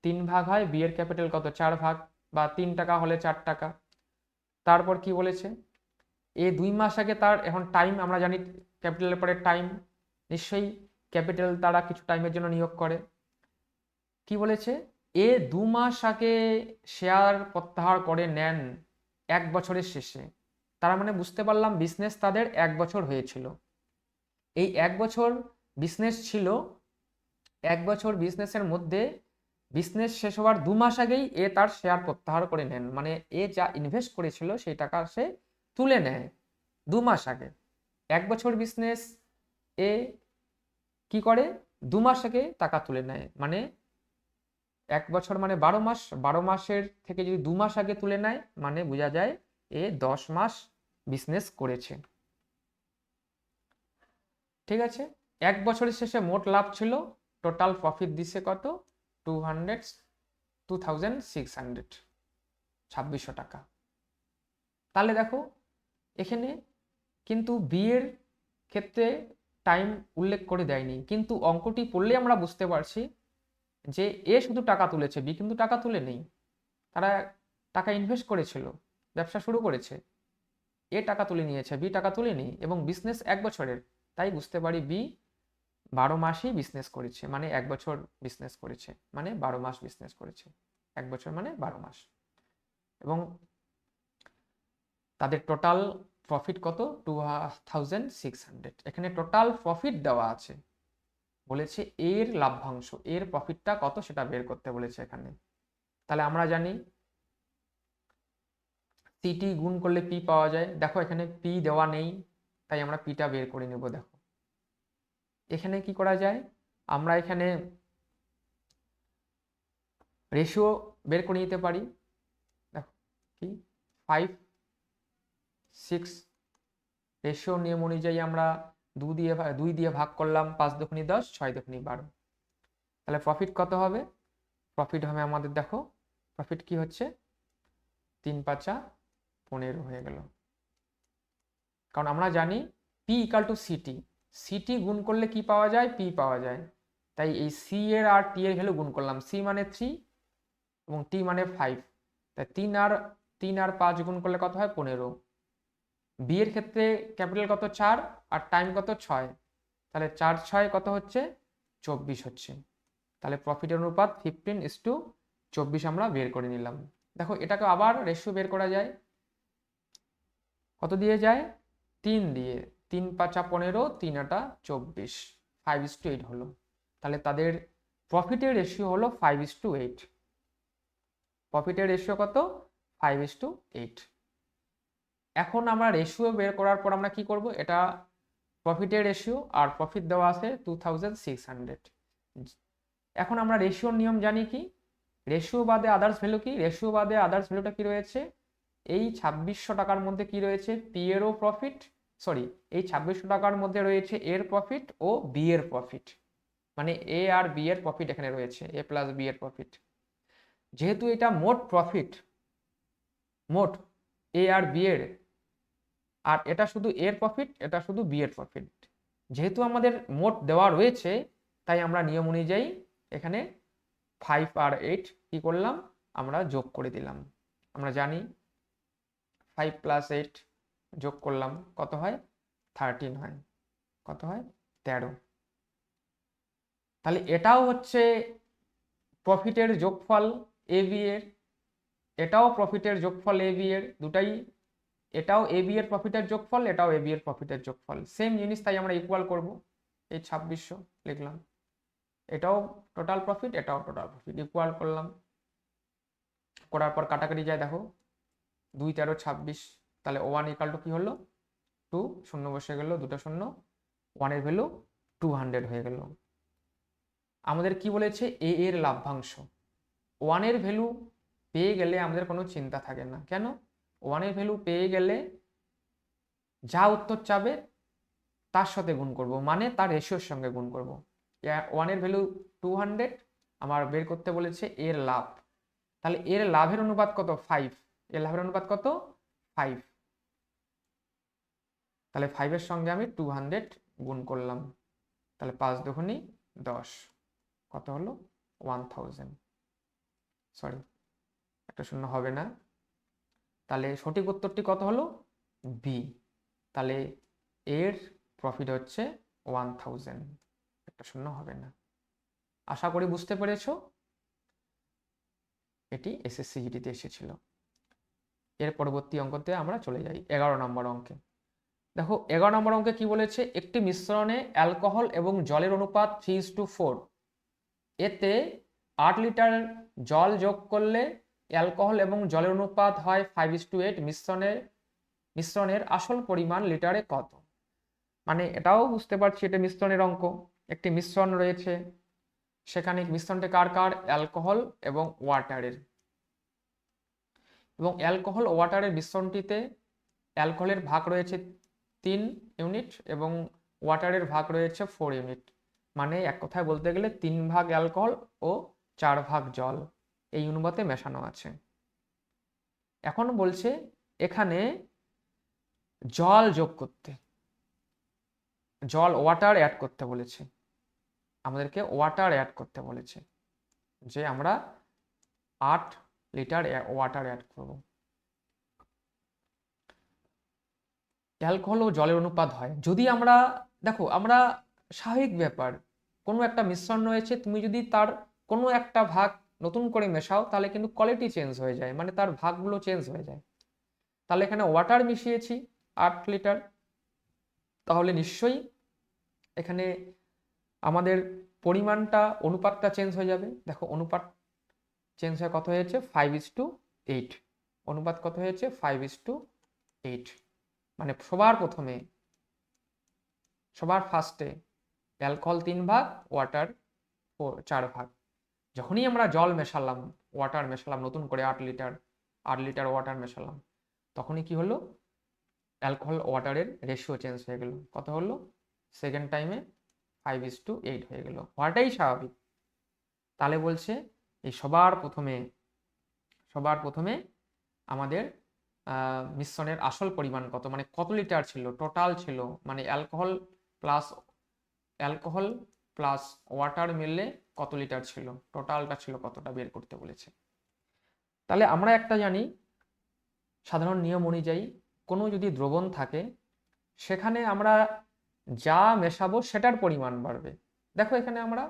3 ভাগ হয়, বি এর ক্যাপিটাল কত? 4 ভাগ, বা 3 টাকা হলে 4 টাকা। তারপর কি বলেছে? এ 2 মাস আগে তার, এখন টাইম আমরা জানি ক্যাপিটালের পরে টাইম, নিশ্চয়ই ক্যাপিটাল তারা কিছু টাইমের জন্য নিয়োগ করে। কি বলেছে? এ 2 মাস আগে শেয়ার প্রত্যাহার করে নেন 1 বছরের শেষে। তার মানে বুঝতে পারলাম বিজনেস তাদের 1 বছর হয়েছিল। এই 1 বছর বিজনেস ছিল, 1 বছর বিজনেসের মধ্যে বিজনেস শেষ হওয়ার 2 মাস আগেই এ তার শেয়ার প্রত্যাহার করে নেন, মানে এ যা ইনভেস্ট করেছিল সেই টাকা সে তুলে নেয় 2 মাস আগে। 1 বছর বিজনেস, এ কি করে? 2 মাস আগে টাকা তুলে নেয়, মানে 1 বছর মানে 12 মাস, 12 মাসের থেকে যদি 2 মাস আগে তুলে নেয়, মানে বোঝা যায় এ 10 মাস বিজনেস করেছে। ঠিক আছে, 1 বছরের শেষে মোট লাভ ছিল, টোটাল প্রফিট দিছে কত? 2600 2600 টাকা। তাহলে দেখো এখানে কিন্তু বি এর ক্ষেত্রে টাইম উল্লেখ করে দেয়নি, কিন্তু অঙ্কটি পড়লে আমরা বুঝতে পারছি যে এ শুধু টাকা তুলেছে, বি কিন্তু টাকা তুলে নেই। তারা টাকা ইনভেস্ট করেছিল, ব্যবসা শুরু করেছে, এ টাকা তুলে নিয়েছে, বি টাকা তুলে নেই, এবং বিজনেস 1 বছরের, তাই বুঝতে পারি বি 12 মাসই বিজনেস করেছে, মানে 1 বছর বিজনেস করেছে, মানে 12 মাস বিজনেস করেছে। 1 বছর মানে 12 মাস। এবং তাদের টোটাল প্রফিট কত? 2600। এখানে টোটাল প্রফিট দেওয়া আছে, বলেছে এর লাভ্যাংশ, এর প্রফিটটা কত সেটা বের করতে বলেছে এখানে। তাহলে আমরা জানি সিটি গুণ করলে পি পাওয়া যায়। দেখো এখানে পি দেওয়া নেই, তাই আমরা পিটা বের করে নেব। দেখো এখানে কি করা যায়? আমরা এখানে রেশিও বের করে নিতে পারি। দেখো কি 5:6 রেশিও নিয়ম অনুযায়ী আমরা 2 দিয়ে ভাগ করলাম, 5 দুগুণে 10, 6 দুগুণে 12। তাহলে প্রফিট কত হবে? প্রফিট হবে আমাদের, দেখো প্রফিট কি হচ্ছে, 3×5 = 15 হয়ে গেল। কারণ আমরা জানি P equal to city, city গুণ করলে কি পাওয়া যায়? পি পাওয়া যায়। তাই এই সি এর আর টি এর ভ্যালু গুণ করলাম, সি মানে 3 এবং টি মানে 5, তাই 3 আর 5 গুণ করলে কত হয়? 15। বি এর ক্ষেত্রে ক্যাপিটাল কত? 4 আর টাইম কত? 6, তাহলে 4 6 কত হচ্ছে? 24 হচ্ছে। তাহলে প্রফিটের অনুপাত 15:24 আমরা বের করে নিলাম। দেখো এটাকে আবার রেশিও বের করা যায়। কত দিয়ে যায়? 3 দিয়ে, 3×5 = 15, 3×8 = 24, 5:8 হলো। তাহলে তাদের প্রফিটের রেশিও হলো 5:8। প্রফিটের রেশিও কত? 5:8। এখন আমরা রেশিও বের করার পর আমরা কি করব? এটা প্রফিটের রেশিও, আর প্রফিট দেওয়া আছে 2600। এখন আমরা রেশিওর নিয়ম জানি কি, রেশিও বাদে আদার্স ভ্যালু কি, রেশিও বাদে আদার্স ভ্যালুটা কি রয়েছে, এই 2600 টাকার মধ্যে কি রয়েছে, পি এরও প্রফিট, সরি এই 2600 টাকার মধ্যে রয়েছে এর প্রফিট ও বি এর প্রফিট, মানে এ আর বি এর প্রফিট এখানে রয়েছে, এ প্লাস বি এর প্রফিট। যেহেতু এটা মোট প্রফিট, মোট এ আর বি এর, আর এটা শুধু এর প্রফিট, এটা শুধু বি এর প্রফিট, যেহেতু আমাদের মোট দেওয়া রয়েছে, তাই আমরা নিয়ম অনুযায়ী এখানে 5 আর 8 কি করলাম, আমরা যোগ করে দিলাম। আমরা জানি 5 + 8 যোগ করলাম কত হয়, 13 হয়, কত হয়, 13। তাহলে এটাও হচ্ছে প্রফিটের যোগফল এ বি এর, এটাও প্রফিটের যোগফল এ বি এর, দুটাই, এটাও এ বি এর প্রফিটের যোগফল, এটাও এ বি এর প্রফিটের যোগফল, সেম জিনিস, তাই আমরা ইকুয়াল করব, এই 2600 লিখলাম, এটাও টোটাল প্রফিট, এটাও টোটাল প্রফিট, ইকুয়াল করলাম, করার পর কাটাকাটি যায়, দেখো 2 13 26, তাহলে 1 = কি হলো 2, শূন্য বসে গেল, দুটো শূন্য, 1 এর ভ্যালু 200 হয়ে গেল। আমাদের কি বলেছে, এ এর লাভ্যাংশ, 1 এর ভ্যালু পেয়ে গেলে আমাদের কোনো চিন্তা থাকে না, কেন, 1 এর ভ্যালু পেয়ে গেলে যা উত্তর চাবে তার সাথে গুণ করব, মানে তার রেশিওর সঙ্গে গুণ করব। 1 এর ভ্যালু 200, আমার বের করতে বলেছে এর লাভ, তাহলে এর লাভের অনুপাত কত, 5, এর লাভের অনুপাত কত, 5, তাহলে 5 এর সঙ্গে আমি 200 গুণ করলাম, তাহলে 5 দুগুণে 10, কত হলো 1000, সরি একটা শূন্য হবে না, তাহলে সঠিক উত্তরটি কত হলো, বি, তাহলে এর প্রফিট হচ্ছে 1000, একটা শূন্য হবে না। আশা করি বুঝতে পেরেছো, এটি এসএসসি জিডিতে এসেছিল। এর পরবর্তী অঙ্কতে আমরা চলে যাই 11 নম্বর অঙ্কে। দেখো 11 নম্বর অঙ্কে কি বলেছে, একটি মিশ্রণে অ্যালকোহল এবং জলের অনুপাত 3:4, এতে 8 লিটার জল যোগ করলে অ্যালকোহল এবং জলের অনুপাত হয় 5:8, মিশ্রণের আসল পরিমাণ লিটারে কত। মানে এটাও বুঝতে পারছি এটা মিশ্রণের অঙ্ক, একটি মিশ্রণ রয়েছে, সেখানে মিশ্রণটা কার কার, অ্যালকোহল এবং ওয়াটারের, এবং অ্যালকোহল ও ওয়াটারের মিশ্রণটিতে অ্যালকোহলের ভাগ রয়েছে 3 ইউনিট এবং ওয়াটারের ভাগ রয়েছে 4 ইউনিট, মানে এক কথায় বলতে গেলে 3 ভাগ অ্যালকোহল ও 4 ভাগ জল এই অনুপাতে মেশানো আছে। এখন বলছে এখানে জল যোগ করতে, জল ওয়াটার অ্যাড করতে বলেছে, আমাদেরকে ওয়াটার অ্যাড করতে বলেছে, যে আমরা 8 লিটার ওয়াটার অ্যাড করব। অ্যালকোহল ও জলের অনুপাত হয়, যদি আমরা দেখো, আমরা স্বাভাবিক ব্যাপার, কোনো একটা মিশ্রণ রয়েছে, তুমি যদি তার কোনো একটা ভাগ নতুন করে মেশাও তাহলে কিন্তু কোয়ালিটি চেঞ্জ হয়ে যায়, মানে তার ভাগগুলো চেঞ্জ হয়ে যায়। তাহলে এখানে ওয়াটার মিশিয়েছি 8 লিটার, তাহলে নিশ্চয়ই এখানে আমাদের পরিমাণটা, অনুপাতটা চেঞ্জ হয়ে যাবে। দেখো অনুপাত চেঞ্জ হয়ে কত হয়েছে, 5:8, অনুপাত কত হয়েছে, 5:8, মানে সবার ফার্স্টে অ্যালকোহল 3 ভাগ, ওয়াটার 4 ভাগ। যখনই আমরা জল মেশালাম, ওয়াটার মেশালাম নতুন করে 8 লিটার ওয়াটার মেশালাম, তখনই কি হলো, অ্যালকোহল ওয়াটারের রেশিও চেঞ্জ হয়ে গেল, কত হলো, সেকেন্ড টাইমে 5:8 হয়ে গেল, হওয়াটাই স্বাভাবিক। তাহলে বলছে এই সবার প্রথমে আমাদের মিশ্রণের আসল পরিমাণ কত, মানে কত লিটার ছিল, টোটাল ছিল, মানে অ্যালকোহল প্লাস ওয়াটার মিললে কত লিটার ছিল, টোটালটা ছিল কতটা বের করতে বলেছে। তাহলে আমরা একটা জানি, সাধারণ নিয়ম অনুযায়ী কোনো যদি দ্রবণ থাকে সেখানে আমরা যা মেশাবো সেটার পরিমাণ বাড়বে। দেখো এখানে আমরা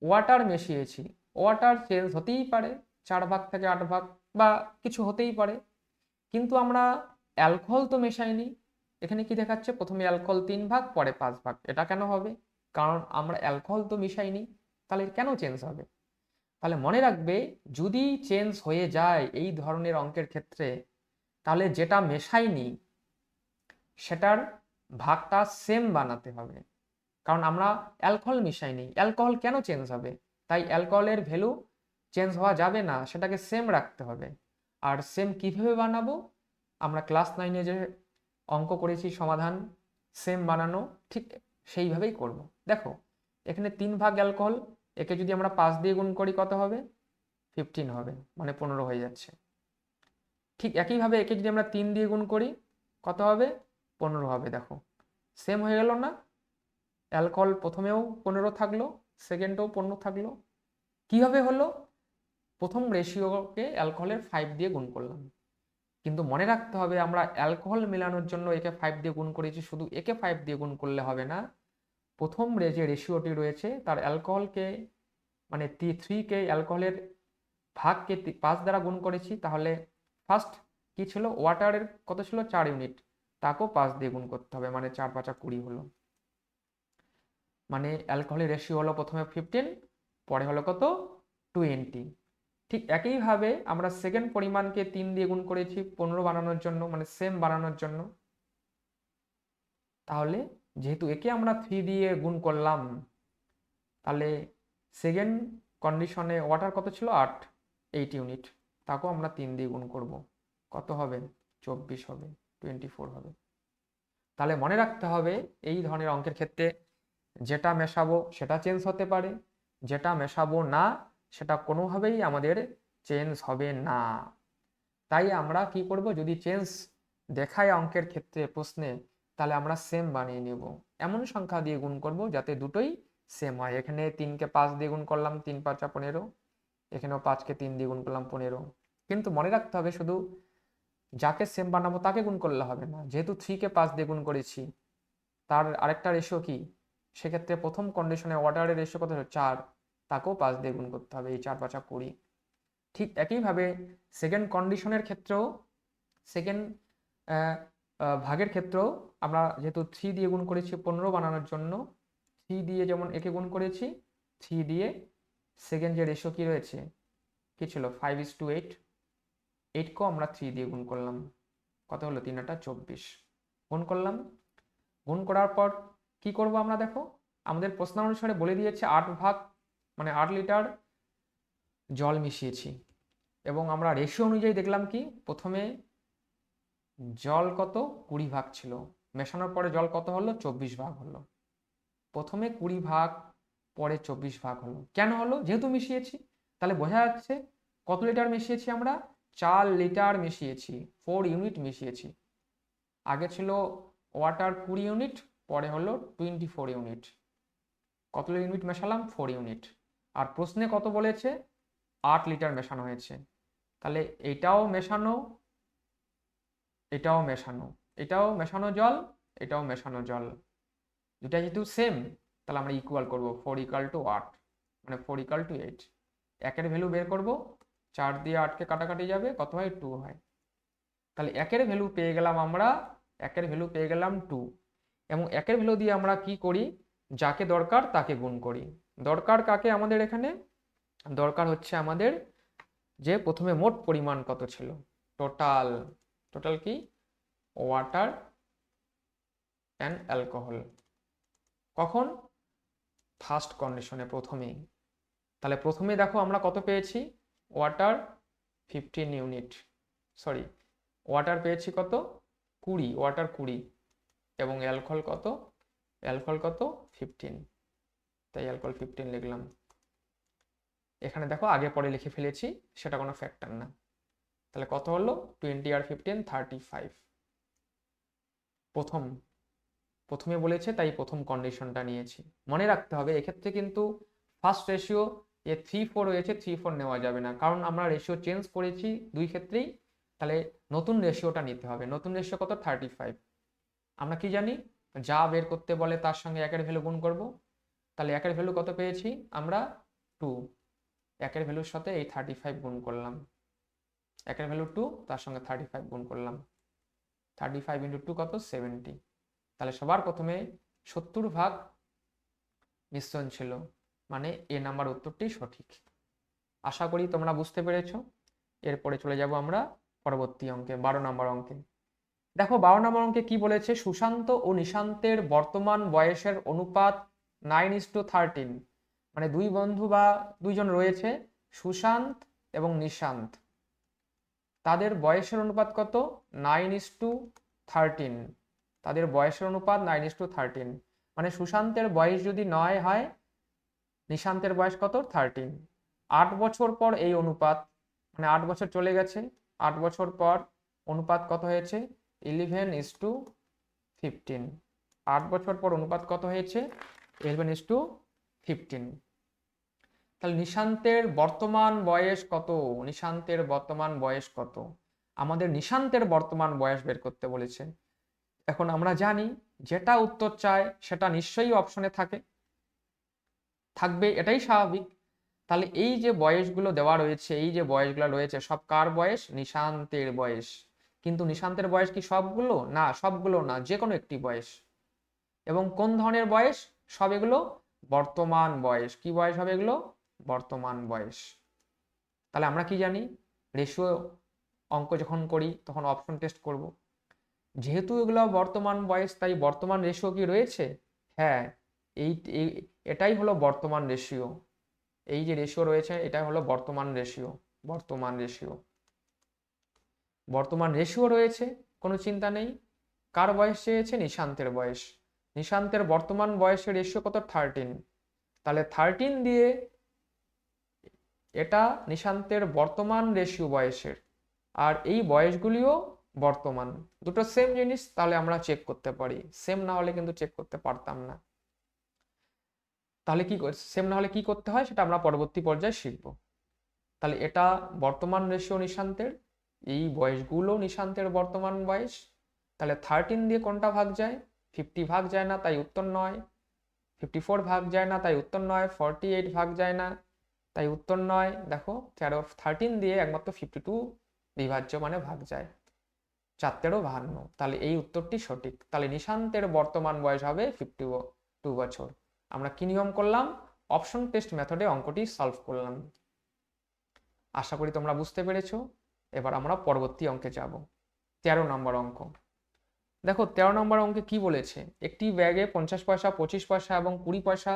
ওয়াটার মিশিয়েছি, ওয়াটার চেঞ্জ হতেই পারে, 4 ভাগ থেকে 8 ভাগ বা কিছু হতেই পারে, কিন্তু আমরা অ্যালকোহল তো মেশাইনি। এখানে কি দেখাচ্ছে, প্রথমে অ্যালকোহল 3 ভাগ, পরে 5 ভাগ, এটা কেন হবে, কারণ আমরা অ্যালকোহল তো মিশাইনি, তাহলে কেন চেঞ্জ হবে। তাহলে মনে রাখবে, যদি চেঞ্জ হয়ে যায় এই ধরনের অঙ্কের ক্ষেত্রে, তাহলে যেটা মেশাইনি সেটার ভাগটা সেম বানাতে হবে, কারণ আমরা অ্যালকোহল মিশাইনি। অ্যালকোহল কেন চেঞ্জ হবে? তাই অ্যালকোহলের ভ্যালু চেঞ্জ হওয়া যাবে না, সেটাকে সেম রাখতে হবে। আর সেম কিভাবে বানাবো? আমরা ক্লাস 9-এ যে অঙ্ক করেছি সমাধান সেম বানানো, ঠিক সেইভাবেই করব। দেখো এখানে 3 ভাগ অ্যালকোহল, একে যদি আমরা 5 দিয়ে গুণ করি কত হবে? 15 হবে, মানে 15 হয়ে যাচ্ছে। ঠিক একইভাবে একে যদি আমরা 3 দিয়ে গুণ করি কত হবে? 15 হবে। দেখো সেম হয়ে গেল না? অ্যালকোহল প্রথমেও 15 থাকলো, সেকেন্ডেও 15 থাকলো। কিভাবে হলো? প্রথম রেশিওকে অ্যালকোহলের 5 দিয়ে গুণ করলাম। কিন্তু মনে রাখতে হবে আমরা অ্যালকোহল মেলানোর জন্য একে 5 দিয়ে গুণ করেছি, শুধু একে 5 দিয়ে গুণ করলে হবে না। প্রথম যে রেশিওটি রয়েছে তার অ্যালকোহলকে মানে T3কে অ্যালকোহলের ভাগকে 5 দ্বারা গুণ করেছি, তাহলে ফার্স্ট কি ছিল? ওয়াটারের কত ছিল? 4 ইউনিট, তাকেও 5 দিয়ে গুণ করতে হবে, মানে 4 5 20 হলো। মানে অ্যালকোহলের রেশিও হলো প্রথমে 15, পরে হলো কত? 20। ঠিক একইভাবে আমরা সেকেন্ড পরিমাণকে 3 দিয়ে গুণ করেছি 15 বানানোর জন্য, মানে সেম বানানোর জন্য। তাহলে যেহেতু একে আমরা 3 দিয়ে গুণ করলাম, তাহলে সেকেন্ড কন্ডিশনে ওয়াটার কত ছিল? 8 ইউনিট, তাকেও আমরা 3 দিয়ে গুণ করব। কত হবে? 24 হবে, 24 হবে। তাহলে মনে রাখতে হবে এই ধরনের অঙ্কের ক্ষেত্রে যেটা মেশাবো সেটা চেঞ্জ হতে পারে, যেটা মেশাবো না সেটা কোনোভাবেই আমাদের চেঞ্জ হবে না। তাই আমরা কি করব? যদি চেঞ্জ দেখায় অঙ্কের ক্ষেত্রে প্রশ্নে, তাহলে আমরা সেম বানিয়ে নেব। এমন সংখ্যা দিয়ে গুণ করব যাতে দুটোই সেম হয়। এখানে 3কে 5 দিয়ে গুণ করলাম, 3 5 15। এখানেও 5কে 3 দিয়ে গুণ করলাম, 15। কিন্তু মনে রাখতে হবে শুধু যাকে সেম বানাবো তাকে গুণ করলে হবে না। যেহেতু 3কে 5 দিয়ে গুণ করেছি, তার আরেকটা রেশিও কি? সেক্ষেত্রে প্রথম কন্ডিশনে ওয়াটারের রেশিও কত? 4, তাকেও 5 দিয়ে গুণ করতে হবে। এই 4 5 20। ঠিক একইভাবে সেকেন্ড কন্ডিশনের ক্ষেত্রেও, সেকেন্ড ভাগের ক্ষেত্রেও আমরা যেহেতু 3 দিয়ে গুণ করেছি 15 বানানোর জন্য, 3 দিয়ে যেমন একে গুণ করেছি, 3 দিয়ে সেকেন্ড যে রেশিও কি রয়েছে, কি ছিল? 5:8। 8কেও আমরা 3 দিয়ে গুণ করলাম, কত হলো? 3 8 24 গুণ করলাম। গুণ করার পর কি করব আমরা? দেখো আমাদের প্রশ্ন অনুসারে বলে দিয়েছে 8 ভাগ, মানে 8 লিটার জল মিশিয়েছি, এবং আমরা রেশিও অনুযায়ী দেখলাম কি প্রথমে জল কত? 20 ভাগ ছিল, মেশানোর পরে জল কত হলো? 24 ভাগ হলো। প্রথমে 20 ভাগ, পরে 24 ভাগ হলো। কেন হলো? যেহেতু মিশিয়েছি। তাহলে বোঝা যাচ্ছে কত লিটার মিশিয়েছি আমরা? 4 লিটার মিশিয়েছি, 4 ইউনিট মিশিয়েছি। আগে ছিল ওয়াটার 20 ইউনিট, পরে হলো 24 ইউনিট। কত ইউনিট মেশালাম? 4 ইউনিট। আর প্রশ্নে কত বলেছে? 8 লিটার মেশানো হয়েছে। তাহলে এটাও মেশানো, এটাও মেশানো, এটাও মেশানো জল, এটাও মেশানো জল। দুটা যেহেতু সেম, তাহলে আমরা ইকুয়াল করব 4 ইকুয়াল টু 8, মানে 4 ইকুয়াল টু 8। একের ভ্যালু বের করব, 4 দিয়ে 8কে কাটাকাটি যাবে, কত হয়? 2 হয়। তাহলে একের ভ্যালু পেয়ে গেলাম আমরা, একের ভ্যালু পেয়ে গেলাম 2। এবং একের ভ্যালু দিয়ে আমরা কি করি? যাকে দরকার তাকে গুণ করি। দরকার কাকে আমাদের এখানে? দরকার হচ্ছে আমাদের যে প্রথমে মোট পরিমাণ কত ছিল, টোটাল। টোটাল কি? Water and alcohol. কখন? ফার্স্ট কন্ডিশনে, প্রথমেই। তাহলে প্রথমে দেখো আমরা কত পেয়েছি? ওয়াটার 15 ইউনিট, সরি ওয়াটার পেয়েছি কত? 20, ওয়াটার 20, এবং অ্যালকোহল কত? অ্যালকোহল কত? 15। তাই অ্যালকোহল 15 লিখলাম। এখানে দেখো আগে পরে লিখে ফেলেছি, সেটা কোনো ফ্যাক্টর না। তাহলে কত হলো? 20 আর 15 35। প্রথমে বলেছে তাই প্রথম কন্ডিশনটা নিয়েছি। মনে রাখতে হবে এক্ষেত্রে কিন্তু ফার্স্ট রেশিও এ 3 4 রয়েছে, 3 4 নেওয়া যাবে না, কারণ আমরা রেশিও চেঞ্জ করেছি দুই ক্ষেত্রেই। তাহলে নতুন রেশিওটা নিতে হবে। নতুন রেশিও কত? 35। আমরা কি জানি? যা বের করতে বলে তার সঙ্গে একের ভ্যালু গুণ করব। তাহলে একের ভ্যালু কত পেয়েছি আমরা? 2। একের ভ্যালুর সাথে এই 35 গুণ করলাম। একের ভ্যালু 2, তার সঙ্গে 35 গুণ করলাম। 35 ইন্টু 2 কত? 70। তাহলে সবার প্রথমে 70 ভাগ মিশ্রণ ছিল, মানে এ নাম্বার উত্তরটি সঠিক। আশা করি তোমরা বুঝতে পেরেছো। এরপরে চলে যাব আমরা পরবর্তী অঙ্কে, 12 নম্বর অঙ্কে। দেখো 12 নম্বর অঙ্কে কি বলেছে, সুশান্ত ও নিশান্তের বর্তমান বয়সের অনুপাত 9:13। মানে দুই বন্ধু বা দুইজন রয়েছে, সুশান্ত এবং নিশান্ত, তাদের বয়সের অনুপাত কত? 9:13। তাদের বয়সের অনুপাত 9:13। মানে সুশান্তের বয়স যদি 9 হয়, নিশান্তের বয়স কত? 13। 8 বছর পর এই অনুপাত, মানে 8 বছর চলে গেছে, 8 বছর পর অনুপাত কত হয়েছে? 11:15। 8 বছর পর অনুপাত কত হয়েছে? 11:15। তাহলে নিশান্তের বর্তমান বয়স কত? নিশান্তের বর্তমান বয়স কত? আমাদের নিশান্তের বর্তমান বয়স বের করতে বলেছে। এখন আমরা জানি যেটা উত্তর চায় সেটা নিশ্চয়ই অপশনে থাকবে, এটাই স্বাভাবিক। তাহলে এই যে বয়সগুলো দেওয়া রয়েছে, এই যে বয়সগুলো রয়েছে, সব কার বয়স? নিশান্তের বয়স। কিন্তু নিশান্তের বয়স কি সবগুলো? না, সবগুলো না, যে কোনো একটি বয়স। এবং কোন ধরনের বয়স? সব এগুলো বর্তমান বয়স। কি বয়স হবে এগুলো? বর্তমান বয়স। তাহলে আমরা কি জানি? রেশিও অঙ্ক যখন করি তখন অপশন টেস্ট করব। যেহেতু এগুলো বর্তমান বয়স, তাই বর্তমান রেশিও কি রয়েছে? হ্যাঁ, এটাই হলো বর্তমান রেশিও। এই যে রেশিও রয়েছে এটা হলো বর্তমান রেশিও। বর্তমান রেশিও, বর্তমান রেশিও রয়েছে, কোনো চিন্তা নেই। কার বয়স চেয়েছে? নিশান্তের বয়স। নিশান্তের বর্তমান বয়সের রেশিও কত? 13। তাহলে 13 দিয়ে এটা নিশান্তের বর্তমান রেশিও বয়সের, আর এই বয়সগুলিও বর্তমান, দুটো সেম জিনিস, তাহলে আমরা চেক করতে পারি। সেম না হলে কিন্তু চেক করতে পারতাম না। তাহলে কি সেম না হলে কি করতে হয় সেটা আমরা পরবর্তী পর্যায়ে শিখব। তাহলে এটা বর্তমান রেশিও নিশান্তের, এই বয়সগুলো নিশান্তের বর্তমান বয়স। তাহলে 13 দিয়ে কোনটা ভাগ যায়? 50 ভাগ যায় না, তাই উত্তর নয়। 54 ভাগ যায় না, তাই উত্তর নয়। 48 ভাগ যায় না, তাই উত্তর নয়। দেখো 13 দিয়ে একমাত্র 52 বিভাজ্য, মানে ভাগ যায়। 4×13 = 52। তাহলে এই উত্তরটি সঠিক। তাহলে নিশান্তের বর্তমান বয়স হবে 52 বছর। আমরা কি নিয়ম করলাম? অপশন টেস্ট মেথডে অঙ্কটি সলভ করলাম। আশা করি তোমরা বুঝতে পেরেছো। এবার আমরা পরবর্তী অঙ্কে যাব। 13 নম্বর অঙ্ক। দেখো 13 নম্বর অঙ্কে কি বলেছে, একটি ব্যাগে 50 পয়সা, 25 পয়সা এবং 20 পয়সা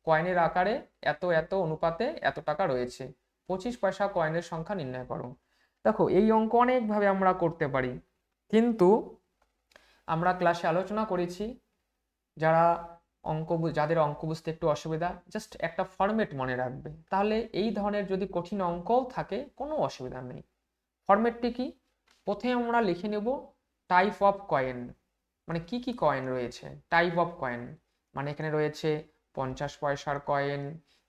কয়েনের আকারে এত এত অনুপাতে এত টাকা রয়েছে। 25 পয়সা কয়েনের সংখ্যা নির্ণয় করো। দেখো এই অঙ্ক অনেকভাবে আমরা করতে পারি, কিন্তু আমরা ক্লাসে আলোচনা করেছি যারা যাদের অঙ্ক বুঝতে একটু অসুবিধা, জাস্ট একটা ফরম্যাট মনে রাখবে, তাহলে এই ধরনের যদি কঠিন অঙ্কও থাকে কোনো অসুবিধা নেই। ফরম্যাটটি কি? প্রথমে আমরা লিখে নেব টাইপ অফ কয়েন, মানে কি কি কয়েন রয়েছে। টাইপ অফ কয়েন মানে এখানে রয়েছে 50 পয়সার কয়েন,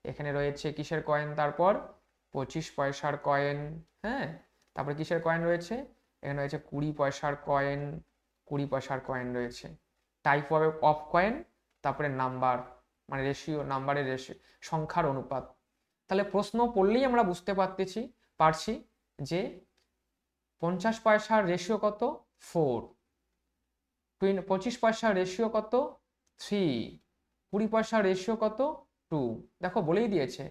এখানে রয়েছে কিসের কয়েন, তারপর 25 পয়সার কয়েন, হ্যাঁ, তারপর কিসের কয়েন রয়েছে, এখানে রয়েছে 20 পয়সার কয়েন, 20 পয়সার কয়েন রয়েছে। টাইপ অফ কয়েন, তারপরে নাম্বার, মানে রেশিও, নাম্বারের রেশিও, সংখ্যার অনুপাত। তাহলে প্রশ্ন পড়লেই আমরা বুঝতে পারছি যে 50 পয়সার রেশিও কত? 4। 25 পয়সার রেশিও কত? 3। 20 পয়সার রেশিও কত? 2। দেখো বলেই দিয়েছে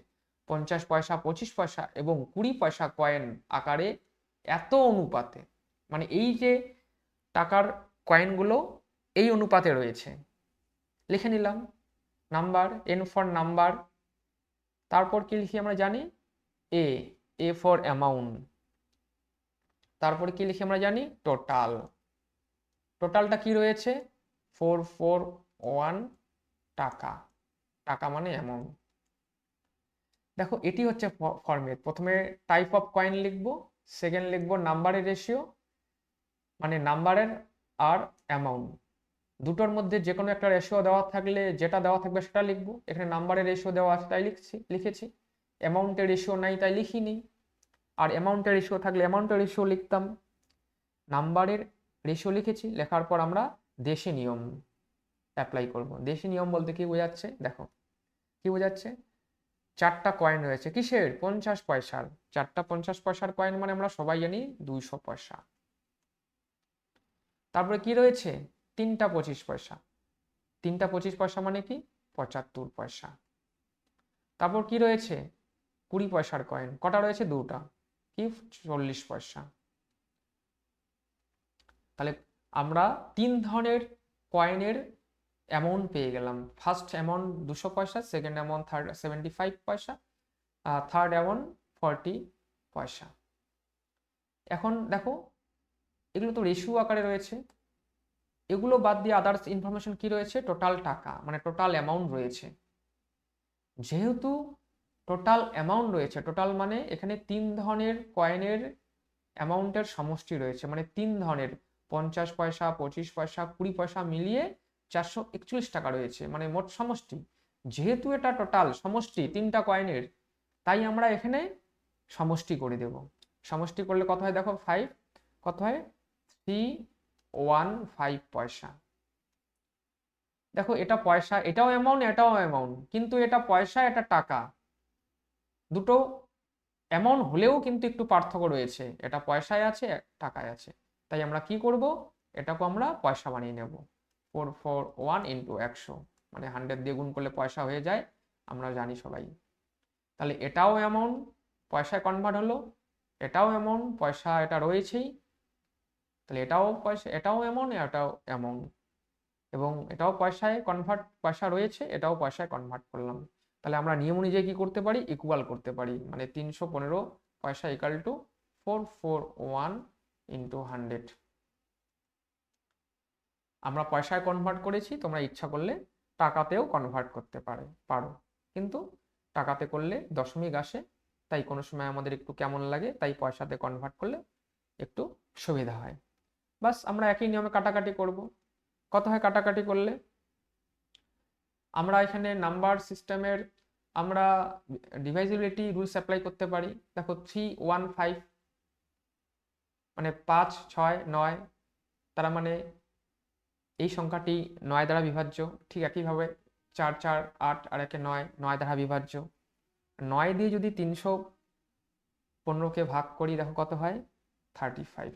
50 পয়সা, 25 পয়সা এবং 20 পয়সা কয়েন আকারে এত অনুপাতে, মানে এই যে টাকার কয়েনগুলো এই অনুপাতে রয়েছে। লিখে নিলাম নাম্বার, এন ফর নাম্বার। তারপর কি লিখি আমরা জানি? এ, এ ফর অ্যামাউন্ট। তারপরে কি লিখি আমরা জানি? টোটাল। টোটালটা কি রয়েছে? 441 টাকা। টাকা মানে অ্যামাউন্ট। দেখো এটি হচ্ছে ফরম্যাট। প্রথমে টাইপ অফ কয়েন লিখবো, সেকেন্ড লিখবো নাম্বারের রেশিও, মানে নাম্বারের আর অ্যামাউন্ট, দুটোর মধ্যে যে কোনো একটা রেশিও দেওয়া থাকলে যেটা দেওয়া থাকবে সেটা লিখবো। এখানে নাম্বারের রেশিও দেওয়া আছে তাই লিখেছি। অ্যামাউন্টের রেশিও নাই তাই লিখিনি। আর অ্যামাউন্টের রেশিও থাকলে অ্যামাউন্টের রেশিও লিখতাম। নাম্বারের রেশিও লিখেছি, লেখার পর আমরা দেশি নিয়ম অ্যাপ্লাই করব। দেশি নিয়ম বলতে কি বোঝাচ্ছে? দেখো কি বোঝাচ্ছে, 4টা কয়েন রয়েছে কিসের? 50 পয়সার। 4টা 50 পয়সার কয়েন মানে আমরা সবাই জানি 200 পয়সা। তারপরে কি রয়েছে? 3টা 25 পয়সা। 3টা 25 পয়সা মানে কি? 75 পয়সা। তারপর কি রয়েছে? 20 পয়সার কয়েন। কটা রয়েছে? 2টা। কি? 40 পয়সা। তাহলে আমরা 3 ধরনের কয়েনের অ্যামাউন্ট পেয়ে গেলাম। ফার্স্ট অ্যামাউন্ট 200 পয়সা, সেকেন্ড অ্যামাউন্ট 75 পয়সা, থার্ড অ্যামাউন্ট 40 পয়সা। এখন দেখো এগুলো তো রেশিও আকারে রয়েছে, এগুলো বাদ দিয়ে আদার্স ইনফরমেশন কি রয়েছে? টোটাল টাকা, মানে টোটাল অ্যামাউন্ট রয়েছে। যেহেতু টোটাল অ্যামাউন্ট রয়েছে, টোটাল মানে এখানে 3 ধরনের কয়েনের অ্যামাউন্টের সমষ্টি রয়েছে, মানে 3 ধরনের 50 পয়সা, 25 পয়সা, 20 পয়সা মিলিয়ে 441 টাকা রয়েছে, মানে মোট সমষ্টি। যেহেতু এটা টোটাল সমষ্টি 3টা কয়েনের, তাই আমরা এখানে সমষ্টি করে দেব। সমষ্টি করলে কত হয় দেখো, 5 কত হয়, 315 পয়সা। দেখো এটা পয়সা, এটাও অ্যামাউন্ট, এটাও অ্যামাউন্ট, কিন্তু এটা পয়সা, এটা টাকা, দুটো অ্যামাউন্ট হলেও কিন্তু একটু পার্থক্য রয়েছে, এটা পয়সায় আছে, টাকায় আছে। তাই আমরা কি করব, এটাকে আমরা পয়সা বানিয়ে নেব। 441 ইন্টু 100, মানে 100 দিয়ে গুণ করলে পয়সা হয়ে যায়, আমরা জানি সবাই। তাহলে এটাও অ্যামাউন্ট, পয়সায় কনভার্ট হলো, এটাও অ্যামাউন্ট, পয়সা এটা রয়েছেই, তাহলে এটাও পয়সা, এটাও অ্যামাউন্ট, এটাও অ্যামাউন্ট, এবং এটাও পয়সায় কনভার্ট, পয়সা রয়েছে, এটাও পয়সায় কনভার্ট করলাম। তাহলে আমরা নিয়ম অনুযায়ী কি করতে পারি, ইকুয়াল করতে পারি, মানে 315 পয়সা ইকাল টু 441 ইন্টু 100। আমরা পয়সায় কনভার্ট করেছি, তোমরা ইচ্ছা করলে টাকাতেও কনভার্ট করতে পারো, কিন্তু টাকাতে করলে দশমিক আসে, তাই কোনো সময় আমাদের একটু কেমন লাগে, তাই পয়সাতে কনভার্ট করলে একটু সুবিধা হয়। বাস আমরা একই নিয়মে কাটাকাটি করব। কত হয় কাটাকাটি করলে? আমরা এখানে নাম্বার সিস্টেমের আমরা ডিভাইজিবিলিটি রুলস অ্যাপ্লাই করতে পারি। দেখো 315 মানে 5, 6, 9, তারা মানে এই সংখ্যাটি 9 দ্বারা বিভাজ্য। ঠিক একইভাবে 4, 4, 8 আর 1, 9, 9 দ্বারা বিভাজ্য। 9 দিয়ে যদি 315কে ভাগ করি, দেখো কত হয়, 35।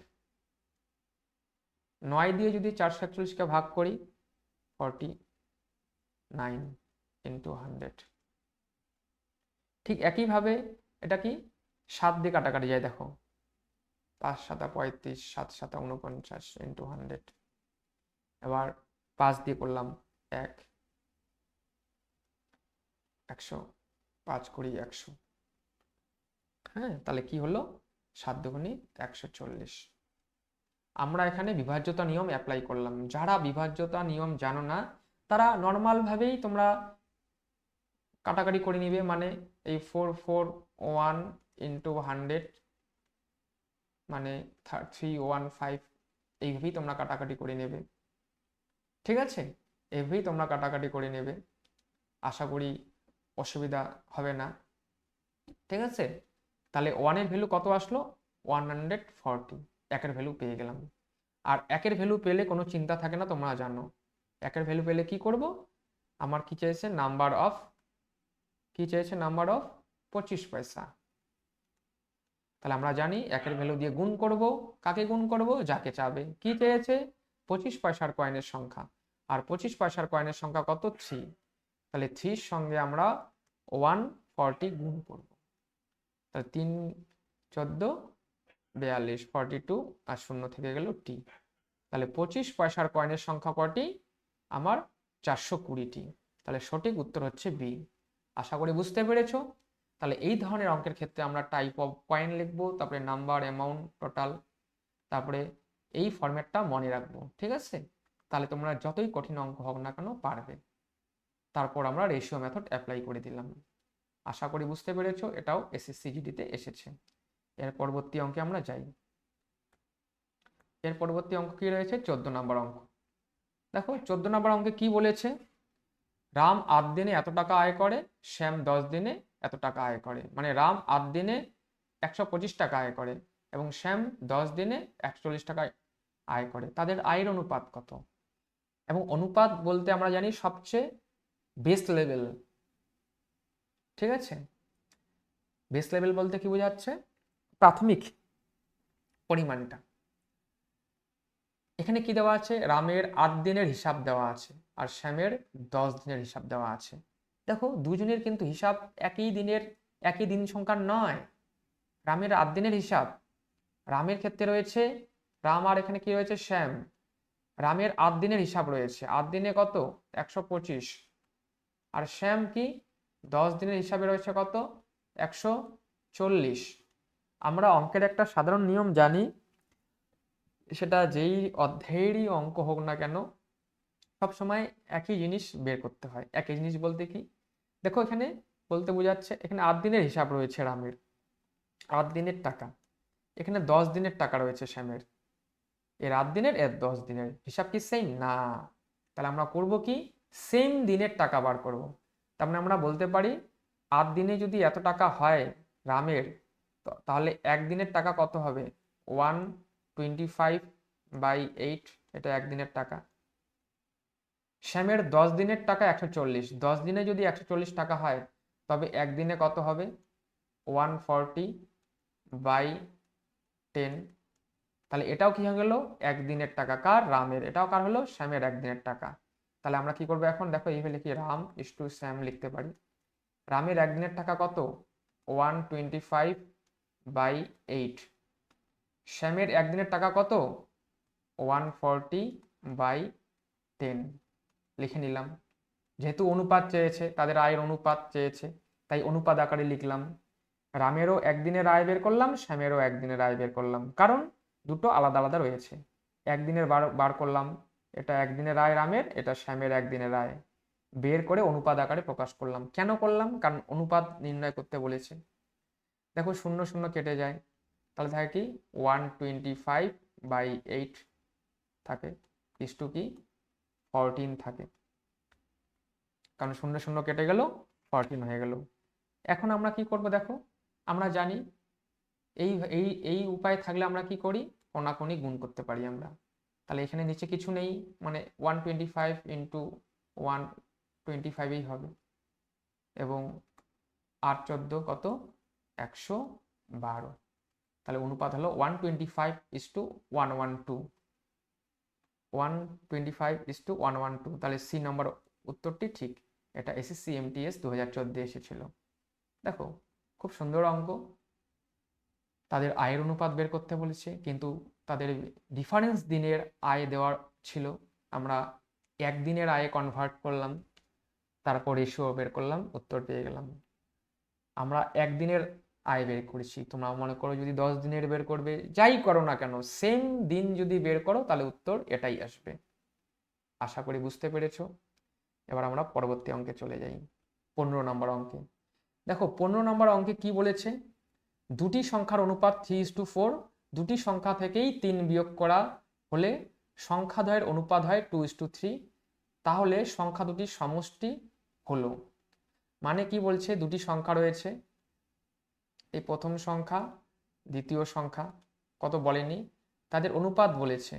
9 দিয়ে যদি 441কে ভাগ করি, 49 ইন্টু 100। ঠিক একইভাবে এটা কি 7 দিয়ে কাটাকাটি যায়, দেখো 5 7 35, 7 7 49 ইন্টু 100। এবার 5 দিয়ে করলাম 1, 100, 5 করি 100। হ্যাঁ, তাহলে কি হলো, 7 দুগুণে 140। আমরা এখানে বিভাজ্যতা নিয়ম অ্যাপ্লাই করলাম। যারা বিভাজ্যতা নিয়ম জানো না, তারা নর্মাল ভাবেই তোমরা কাটাকাটি করে নিবে, মানে এই 441 ইন্টু 100 মানে 315, এইভাবেই তোমরা কাটাকাটি করে নেবে। ঠিক আছে, এভাবেই তোমরা কাটাকাটি করে নেবে, আশা করি অসুবিধা হবে না। ঠিক আছে, তাহলে 1 এর ভ্যালু কত আসলো, 140, একের ভ্যালু পেয়ে গেলাম। আর একের ভ্যালু পেলে কোনো চিন্তা থাকে না, তোমরা জানো একের ভ্যালু পেলে কি করব, আমার কি চাইছে, নাম্বার অফ 25 পয়সা। তাহলে আমরা জানি একের ভ্যালু দিয়ে গুণ করব, কাকে গুণ করব, যাকে চাবে। কি চেয়েছে, 25 পয়সার কয়েনের সংখ্যা, আর 25 পয়সার কয়েনের সংখ্যা কত, 3। তাহলে 3 সঙ্গে আমরা 140 গুণ করব। তাহলে 3 14 42 42, আর 0 থেকে গেল টি। তাহলে 25 পয়সার কয়েনের সংখ্যা কটি, আমার 420টি। তাহলে সঠিক উত্তর হচ্ছে বি। আশা করি বুঝতে পেরেছো। তাহলে এই ধরনের অঙ্কের ক্ষেত্রে আমরা টাইপ অফ কয়েন লিখবো, তারপরে নাম্বার, অ্যামাউন্ট, টোটাল, তারপরে এই ফরম্যাটটা মনে রাখবো। ঠিক আছে, তাহলে তোমরা যতই কঠিন অঙ্ক হোক না কেন পারবে। তারপর আমরা রেশিও মেথড অ্যাপ্লাই করে দিলাম। আশা করি বুঝতে পেরেছো, এটাও এসএসসি জিডিতে এসেছে। এর পরবর্তী অঙ্কে আমরা যাই। এর পরবর্তী অঙ্ক কি রয়েছে, 14 নম্বর অঙ্ক। দেখো 14 নম্বর অঙ্কে কি বলেছে, রাম 8 দিনে এত টাকা আয় করে, শ্যাম 10 দিনে এত টাকা আয় করে। মানে রাম 8 দিনে 125 টাকা আয় করে এবং শ্যাম 10 দিনে 140 টাকা আয় করে, তাদের আয়ের অনুপাত কত? এবং অনুপাত বলতে আমরা জানি সবচেয়ে বেস লেভেল। ঠিক আছে, বেস লেভেল বলতে কি বোঝাচ্ছে, প্রাথমিক পরিমাণটা। এখানে কি দেওয়া আছে, রামের 8 দিনের হিসাব দেওয়া আছে আর শ্যামের 10 দিনের হিসাব দেওয়া আছে। দেখো দুজনের কিন্তু হিসাব একই দিন সংখ্যার নয়। রামের 8 দিনের হিসাব, রামের ক্ষেত্রে রয়েছে রাম, আর এখানে কি রয়েছে, শ্যাম। রামের 8 দিনের হিসাব রয়েছে, 8 দিনে কত 125, আর শ্যাম কি 10 দিনের হিসাবে রয়েছে কত 140। আমরা অঙ্কের একটা সাধারণ নিয়ম জানি, সেটা যেই অধ্যায়েরই অঙ্ক হোক না কেন সব সময় একই জিনিস বের করতে হয়। একই জিনিস বলতে কি, দেখো এখানে বলতে বোঝাচ্ছে এখানে 8 দিনের হিসাব রয়েছে রামের, 8 দিনের টাকা, এখানে 10 দিনের টাকা রয়েছে শ্যামের, এর 8 দিনের এর 10 দিনের হিসাব কি সেম না? তাহলে আমরা করব কি, সেম দিনের টাকা বার করব। তার মানে আমরা বলতে পারি 8 দিনে যদি এত টাকা হয় রামের, তাহলে একদিনের টাকা কত হবে 125/8, এটা একদিনের টাকা। শ্যামের 10 দিনের টাকা 140, 10 দিনে যদি 140 টাকা হয় তবে একদিনে কত হবে 140/10। তাহলে এটাও কি হয়ে গেল একদিনের টাকা, কার রামের, এটাও কার হলো শ্যামের একদিনের টাকা। তাহলে আমরা কি করবো এখন, দেখো এইভাবে লিখি রাম ইস টু শ্যাম লিখতে পারি। রামের একদিনের টাকা কত 125/8, শ্যামের একদিনের টাকা কত 140/10 লিখে নিলাম। যেহেতু অনুপাত চেয়েছে, তাদের আয়ের অনুপাত চেয়েছে, তাই অনুপাত আকারে লিখলাম। রামেরও একদিনের আয় বের করলাম, শ্যামেরও একদিনের আয় বের করলাম, কারণ দুটো আলাদা আলাদা রয়েছে। একদিনের বার করলাম, এটা একদিনের আয় রামের, এটা শ্যামের একদিনের আয়, বের করে অনুপাত আকারে প্রকাশ করলাম। কেন করলাম, কারণ অনুপাত নির্ণয় করতে বলেছে। দেখো 0 0 কেটে যায়, তাহলে থাকে কি 125/8 থাকে, ইস টু কি 14 থাকে, কারণ 0 0 কেটে গেল 14 হয়ে গেল। এখন আমরা কি করব, দেখো আমরা জানি এই এই এই উপায় থাকলে আমরা কি করি, কোনাকুনি গুণ করতে পারি আমরা। তাহলে এখানে নিচে কিছু নেই, মানে 125 ইন্টু 125ই হবে, এবং 8 14 কত 112। তাহলে অনুপাত হলো 125:112, 125:112। তাহলে সি নম্বর উত্তরটি ঠিক, এটা এসএসসি এমটিএস 2014 এসেছিল। দেখো খুব সুন্দর অঙ্ক। তাদের আয়ের অনুপাত বের করতে বলেছে, কিন্তু তাদের ডিফারেন্স দিনের আয় দেওয়ার ছিল, আমরা একদিনের আয়ে কনভার্ট করলাম, তারপর রেশিও বের করলাম, উত্তর পেয়ে গেলাম। আমরা একদিনের আয় বের করেছি, তোমরা মনে করো যদি 10 দিনের বের করবে, যাই করো না কেন সেম দিন যদি বের করো তাহলে উত্তর এটাই আসবে। আশা করি বুঝতে পেরেছো। এবার আমরা পরবর্তী অঙ্কে চলে যাই, 15 নম্বর অঙ্কে। দেখো 15 নম্বর অঙ্কে কি বলেছে, দুটি সংখ্যার অনুপাত 3:4, দুটি সংখ্যা থেকেই 3 বিয়োগ করা হলে সংখ্যাদ্বয়ের অনুপাত হয় 2:3, তাহলে সংখ্যা দুটির সমষ্টি হলো। মানে কি বলছে, দুটি সংখ্যা রয়েছে, এই প্রথম সংখ্যা দ্বিতীয় সংখ্যা, কত বলেনি, তাদের অনুপাত বলেছে,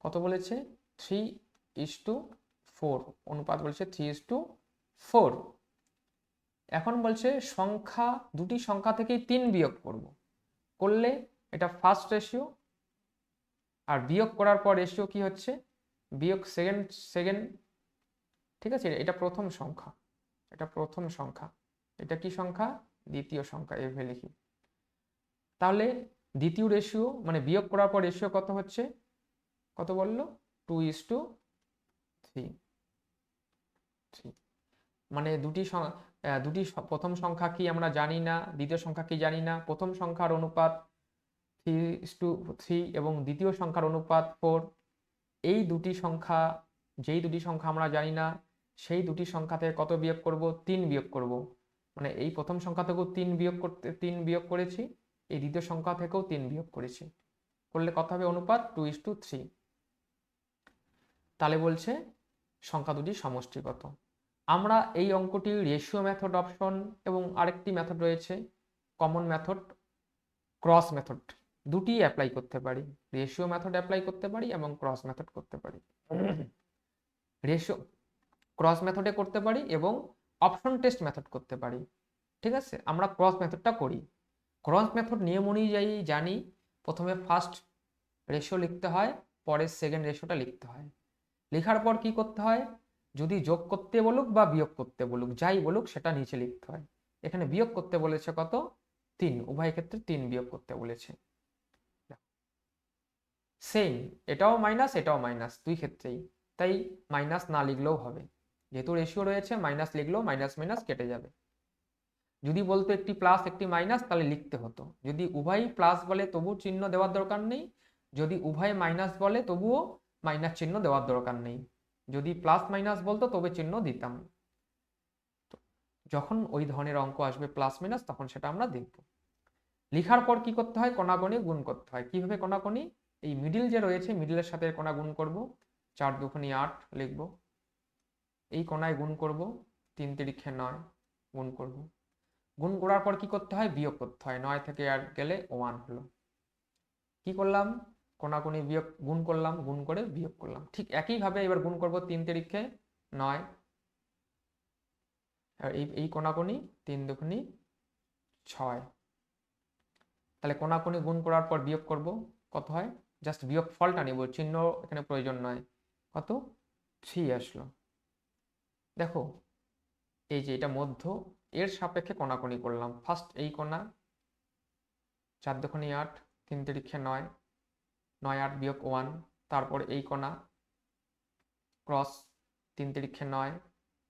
কত বলেছে 3:4, অনুপাত বলেছে 3:4। এখন বলছে সংখ্যা দুটি সংখ্যা থেকেই 3 বিয়োগ করব, করলে এটা ফার্স্ট রেশিও, আর বিয়োগ করার পর রেশিও কি হচ্ছে বিয়োগ সেকেন্ড। ঠিক আছে, এটা প্রথম সংখ্যা, এটা প্রথম সংখ্যা, এটা কি সংখ্যা দ্বিতীয় সংখ্যা, এভাবে লিখি। তাহলে দ্বিতীয় রেশিও মানে বিয়োগ করার পর রেশিও কত হচ্ছে, কত বললো 2:3। মানে দুটি প্রথম সংখ্যা কি আমরা জানি না, দ্বিতীয় সংখ্যা কি জানি না, প্রথম সংখ্যার অনুপাত 3:3 এবং দ্বিতীয় সংখ্যার অনুপাত 4। এই দুটি সংখ্যা, যেই দুটি সংখ্যা আমরা জানি না, সেই দুটি সংখ্যা থেকে কত বিয়োগ করব 3 বিয়োগ করব। মানে এই প্রথম সংখ্যা থেকেও 3 বিয়োগ করেছি, এই দ্বিতীয় সংখ্যা থেকেও 3 বিয়োগ করেছি, করলে কত হবে অনুপাত 2:3। তাহলে বলছে সংখ্যা দুটির সমষ্টি কত। আমরা এই অঙ্কটি রেশিও মেথড অপশন এবং আরেকটি মেথড রয়েছে কমন মেথড, ক্রস মেথড, দুটি অ্যাপ্লাই করতে পারি। রেশিও মেথড অ্যাপ্লাই করতে পারি এবং ক্রস মেথড করতে পারি। রেশিও ক্রস মেথডে করতে পারি এবং অপশন টেস্ট মেথড করতে পারি। ঠিক আছে, আমরা ক্রস মেথডটা করি। ক্রস মেথড নিয়ম অনুযায়ী জানি প্রথমে ফার্স্ট রেশিও লিখতে হয়, পরে সেকেন্ড রেশিওটা লিখতে হয়। লেখার পর কি করতে হয়, যদি যোগ করতে বলুক বা বিয়োগ করতে বলুক, যাই বলুক সেটা নিচে লিখতে হয়। এখানে বিয়োগ করতে বলেছে কত 3, উভয় ক্ষেত্রে 3 বিয়োগ করতে বলেছে। সেম, এটাও মাইনাস এটাও মাইনাস, দুই ক্ষেত্রেই। তাই মাইনাস না লিখলেও হবে, যেহেতু রেশিও রয়েছে মাইনাস লিখলেও মাইনাস মাইনাস কেটে যাবে। যদি বলতো একটি প্লাস একটি মাইনাস তাহলে লিখতে হতো, যদি উভয়ই প্লাস বলে তবু চিহ্ন দেওয়ার দরকার নেই, যদি উভয় মাইনাস বলে তবুও মাইনাস চিহ্ন দেওয়ার দরকার নেই, যদি প্লাস মাইনাস বলতো তবে চিহ্ন দিতাম। যখন ওই ধরনের অঙ্ক আসবে প্লাস মাইনাস তখন সেটা আমরা দেখব। লিখার পর কি করতে হয়, কোনাগুনি গুণ করতে হয়। কিভাবে কোনাগুনি, এই মিডিল যে রয়েছে মিডিলের সাথে কোনা গুণ করব, 4 দুগুণে 8 লিখব, এই কোনায় গুণ করব, 3 তিরিক্ষে 9 গুণ করব, গুণ করার পর কি করতে হয়, বিয়োগ করতে হয়, 9 থেকে 8 গেলে 1 হলো। কি করলাম, কোনাকুনি বিয়োগ গুণ করলাম, গুণ করে বিয়োগ করলাম। ঠিক একইভাবে এবার গুণ করব 3 তিরিক্ষে 9, আর এই কোনাকুনি 3 দুগুণে 6। তাহলে কোনাকুনি গুণ করার পর বিয়োগ করব, কত হয়, জাস্ট বিয়োগ ফলটা নিব, চিহ্ন এখানে প্রয়োজন নয়। কত, 3 আসলো। দেখো এই যে এটা মধ্য, এর সাপেক্ষে কোনাকুনি করলাম। ফার্স্ট এই কোনা, 4 দুগুণে 8, 3 তিরিক্ষে 9, 9 8 বিয়োগ 1, তারপর এই কোনা ক্রস, 3 তিরিক্ষে 9,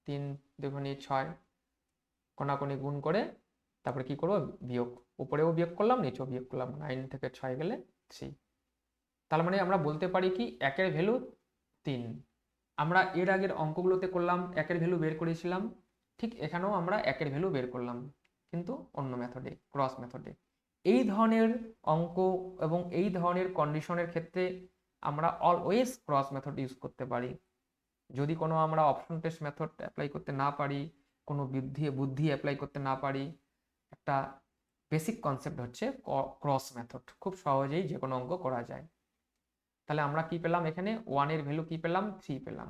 3 দুগুণে 6, কোনাকুনি গুণ করে তারপরে কি করব, বিয়োগ, উপরেও বিয়োগ করলাম নিচেও বিয়োগ করলাম, 9 থেকে 6 গেলে 3। তার মানে আমরা বলতে পারি কি, একের ভ্যালু 3। আমরা এর আগের অঙ্কগুলোতে করলাম একের ভ্যালু বের করেছিলাম, ঠিক এখানেও আমরা একের ভ্যালু বের করলাম, কিন্তু অন্য মেথডে, ক্রস মেথডে। এই ধরনের অঙ্ক এবং এই ধরনের কন্ডিশনের ক্ষেত্রে আমরা অলওয়েজ ক্রস মেথড ইউজ করতে পারি। যদি কোনো আমরা অপশন টেস্ট মেথড অ্যাপ্লাই করতে না পারি, কোনো বুদ্ধি অ্যাপ্লাই করতে না পারি, একটা বেসিক কনসেপ্ট হচ্ছে ক্রস মেথড, খুব সহজেই যে কোনো অঙ্ক করা যায়। তাহলে আমরা কি পেলাম, এখানে 1 এর ভ্যালু কি পেলাম, 3 পেলাম।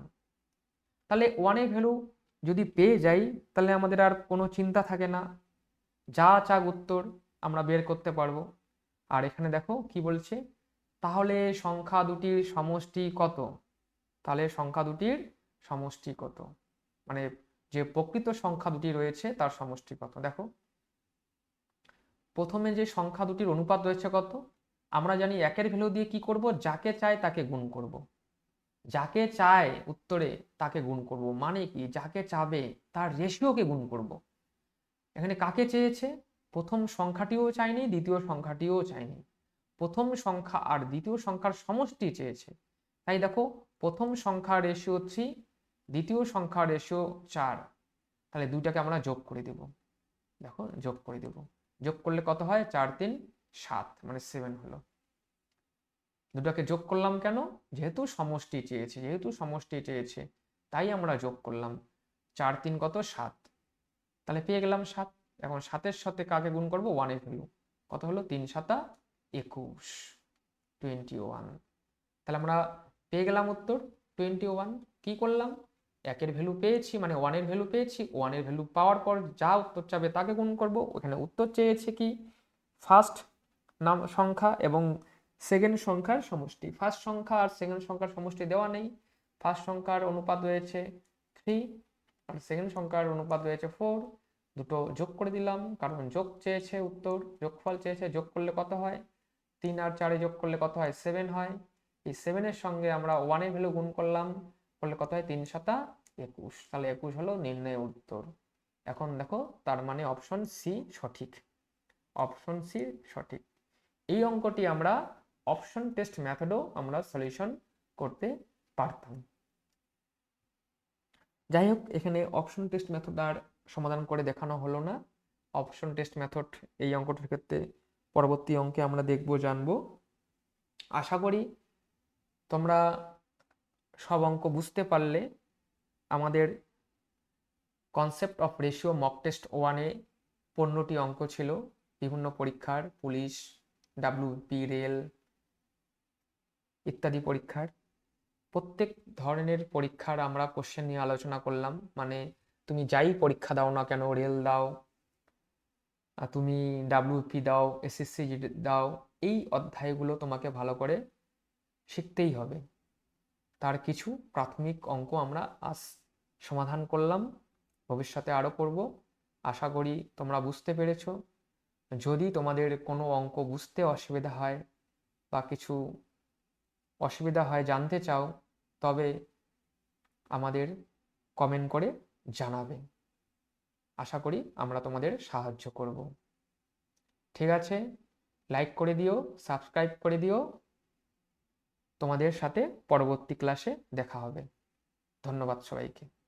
তাহলে 1 এর ভ্যালু যদি পেয়ে যাই তাহলে আমাদের আর কোনো চিন্তা থাকে না, যা চাক উত্তর আমরা বের করতে পারবো। আর এখানে দেখো কি বলছে, তাহলে সংখ্যা দুটির সমষ্টি কত, তাহলে সংখ্যা দুটির সমষ্টি কত, মানে যে প্রকৃত সংখ্যা দুটি রয়েছে তার সমষ্টি কত। দেখো প্রথমে যে সংখ্যা দুটির অনুপাত রয়েছে কত, আমরা জানি একের ভ্যালু দিয়ে কি করব, যাকে চাই তাকে গুণ করব, যাকে চায় উত্তরে তাকে গুণ করব, মানে কি, যাকে চাবে তার রেশিওকে গুণ করব। এখানে কাকে চেয়েছে, প্রথম সংখ্যাটিও চাইনি দ্বিতীয় সংখ্যাটিও চাইনি, প্রথম সংখ্যা আর দ্বিতীয় সংখ্যার সমষ্টি চেয়েছে। তাই দেখো প্রথম সংখ্যার রেশিও 3, দ্বিতীয় সংখ্যার রেশিও 4, তাহলে দুইটাকে আমরা যোগ করে দেব। দেখো যোগ করে দেব, যোগ করলে কত হয়, 4 3 7, মানে 7 হলো। দুটাকে যোগ করলাম কেন, যেহেতু সমষ্টি চেয়েছে, তাই আমরা যোগ করলাম। 4 3 কত, 7, তাহলে পেয়ে গেলাম 7। এখন 7-এর সাথে কাকে গুণ করব, 1 এর ভ্যালু, কত হলো, 3 7 21, 21। তাহলে আমরা পেয়ে গেলাম উত্তর 21। কি করলাম, একের ভ্যালু পেয়েছি মানে 1 এর ভ্যালু পেয়েছি, 1 এর ভ্যালু পাওয়ার পর যা উত্তর চাবে তাকে গুণ করব। ওখানে উত্তর চেয়েছে কি, ফার্স্ট নাম সংখ্যা এবং সেকেন্ড সংখ্যার সমষ্টি। ফার্স্ট সংখ্যা আর সেকেন্ড সংখ্যার সমষ্টি দেওয়া নেই, ফার্স্ট সংখ্যার অনুপাত রয়েছে 3 আর সেকেন্ড সংখ্যার অনুপাত রয়েছে 4, দুটো যোগ করে দিলাম, কারণ যোগ চেয়েছে উত্তর, যোগফল চেয়েছে, যোগ করলে কত হয়, 3 আর 4 যোগ করলে কত হয়, 7 হয়। এই 7 এর সঙ্গে আমরা 1 এর ভ্যালু গুণ করলাম, করলে কত হয়, 3 7 21, তাহলে 21 হলো নির্ণয় উত্তর। এখন দেখো তার মানে অপশন সি সঠিক, অপশন সি সঠিক। এই অঙ্কটি আমরা অপশন টেস্ট মেথডও আমরা সলিউশন করতে পারতাম। যাই হোক এখানে অপশন টেস্ট মেথড আর সমাধান করে দেখানো হলো না, অপশন টেস্ট মেথড এই অঙ্কটির ক্ষেত্রে পরবর্তী অঙ্কে আমরা দেখব, জানবো। আশা করি তোমরা সব অঙ্ক বুঝতে পারলে। আমাদের concept of ratio mock test 1-এ 15টি অঙ্ক ছিল, বিভিন্ন পরীক্ষার, পুলিশ, ডাব্লিউপি, রেল ইত্যাদি পরীক্ষার। প্রত্যেক ধরনের পরীক্ষার আমরা কোশ্চেন নিয়ে আলোচনা করলাম, মানে তুমি যাই পরীক্ষা দাও না কেন, রেল দাও, তুমি ডাব্লিউপি দাও, এসএসসি দাও, এই অধ্যায়গুলো তোমাকে ভালো করে শিখতেই হবে। তার কিছু প্রাথমিক অঙ্ক আমরা আজ সমাধান করলাম, ভবিষ্যতে আরও করব। আশা করি তোমরা বুঝতে পেরেছো। যদি তোমাদের কোনো অঙ্ক বুঝতে অসুবিধা হয় বা কিছু অসুবিধা হয় জানতে চাও তবে আমাদের কমেন্ট করে জানাবে। আশা করি আমরা তোমাদের সাহায্য করব। ঠিক আছে, লাইক করে দিও, সাবস্ক্রাইব করে দিও। তোমাদের সাথে পরবর্তী ক্লাসে দেখা হবে। ধন্যবাদ সবাইকে।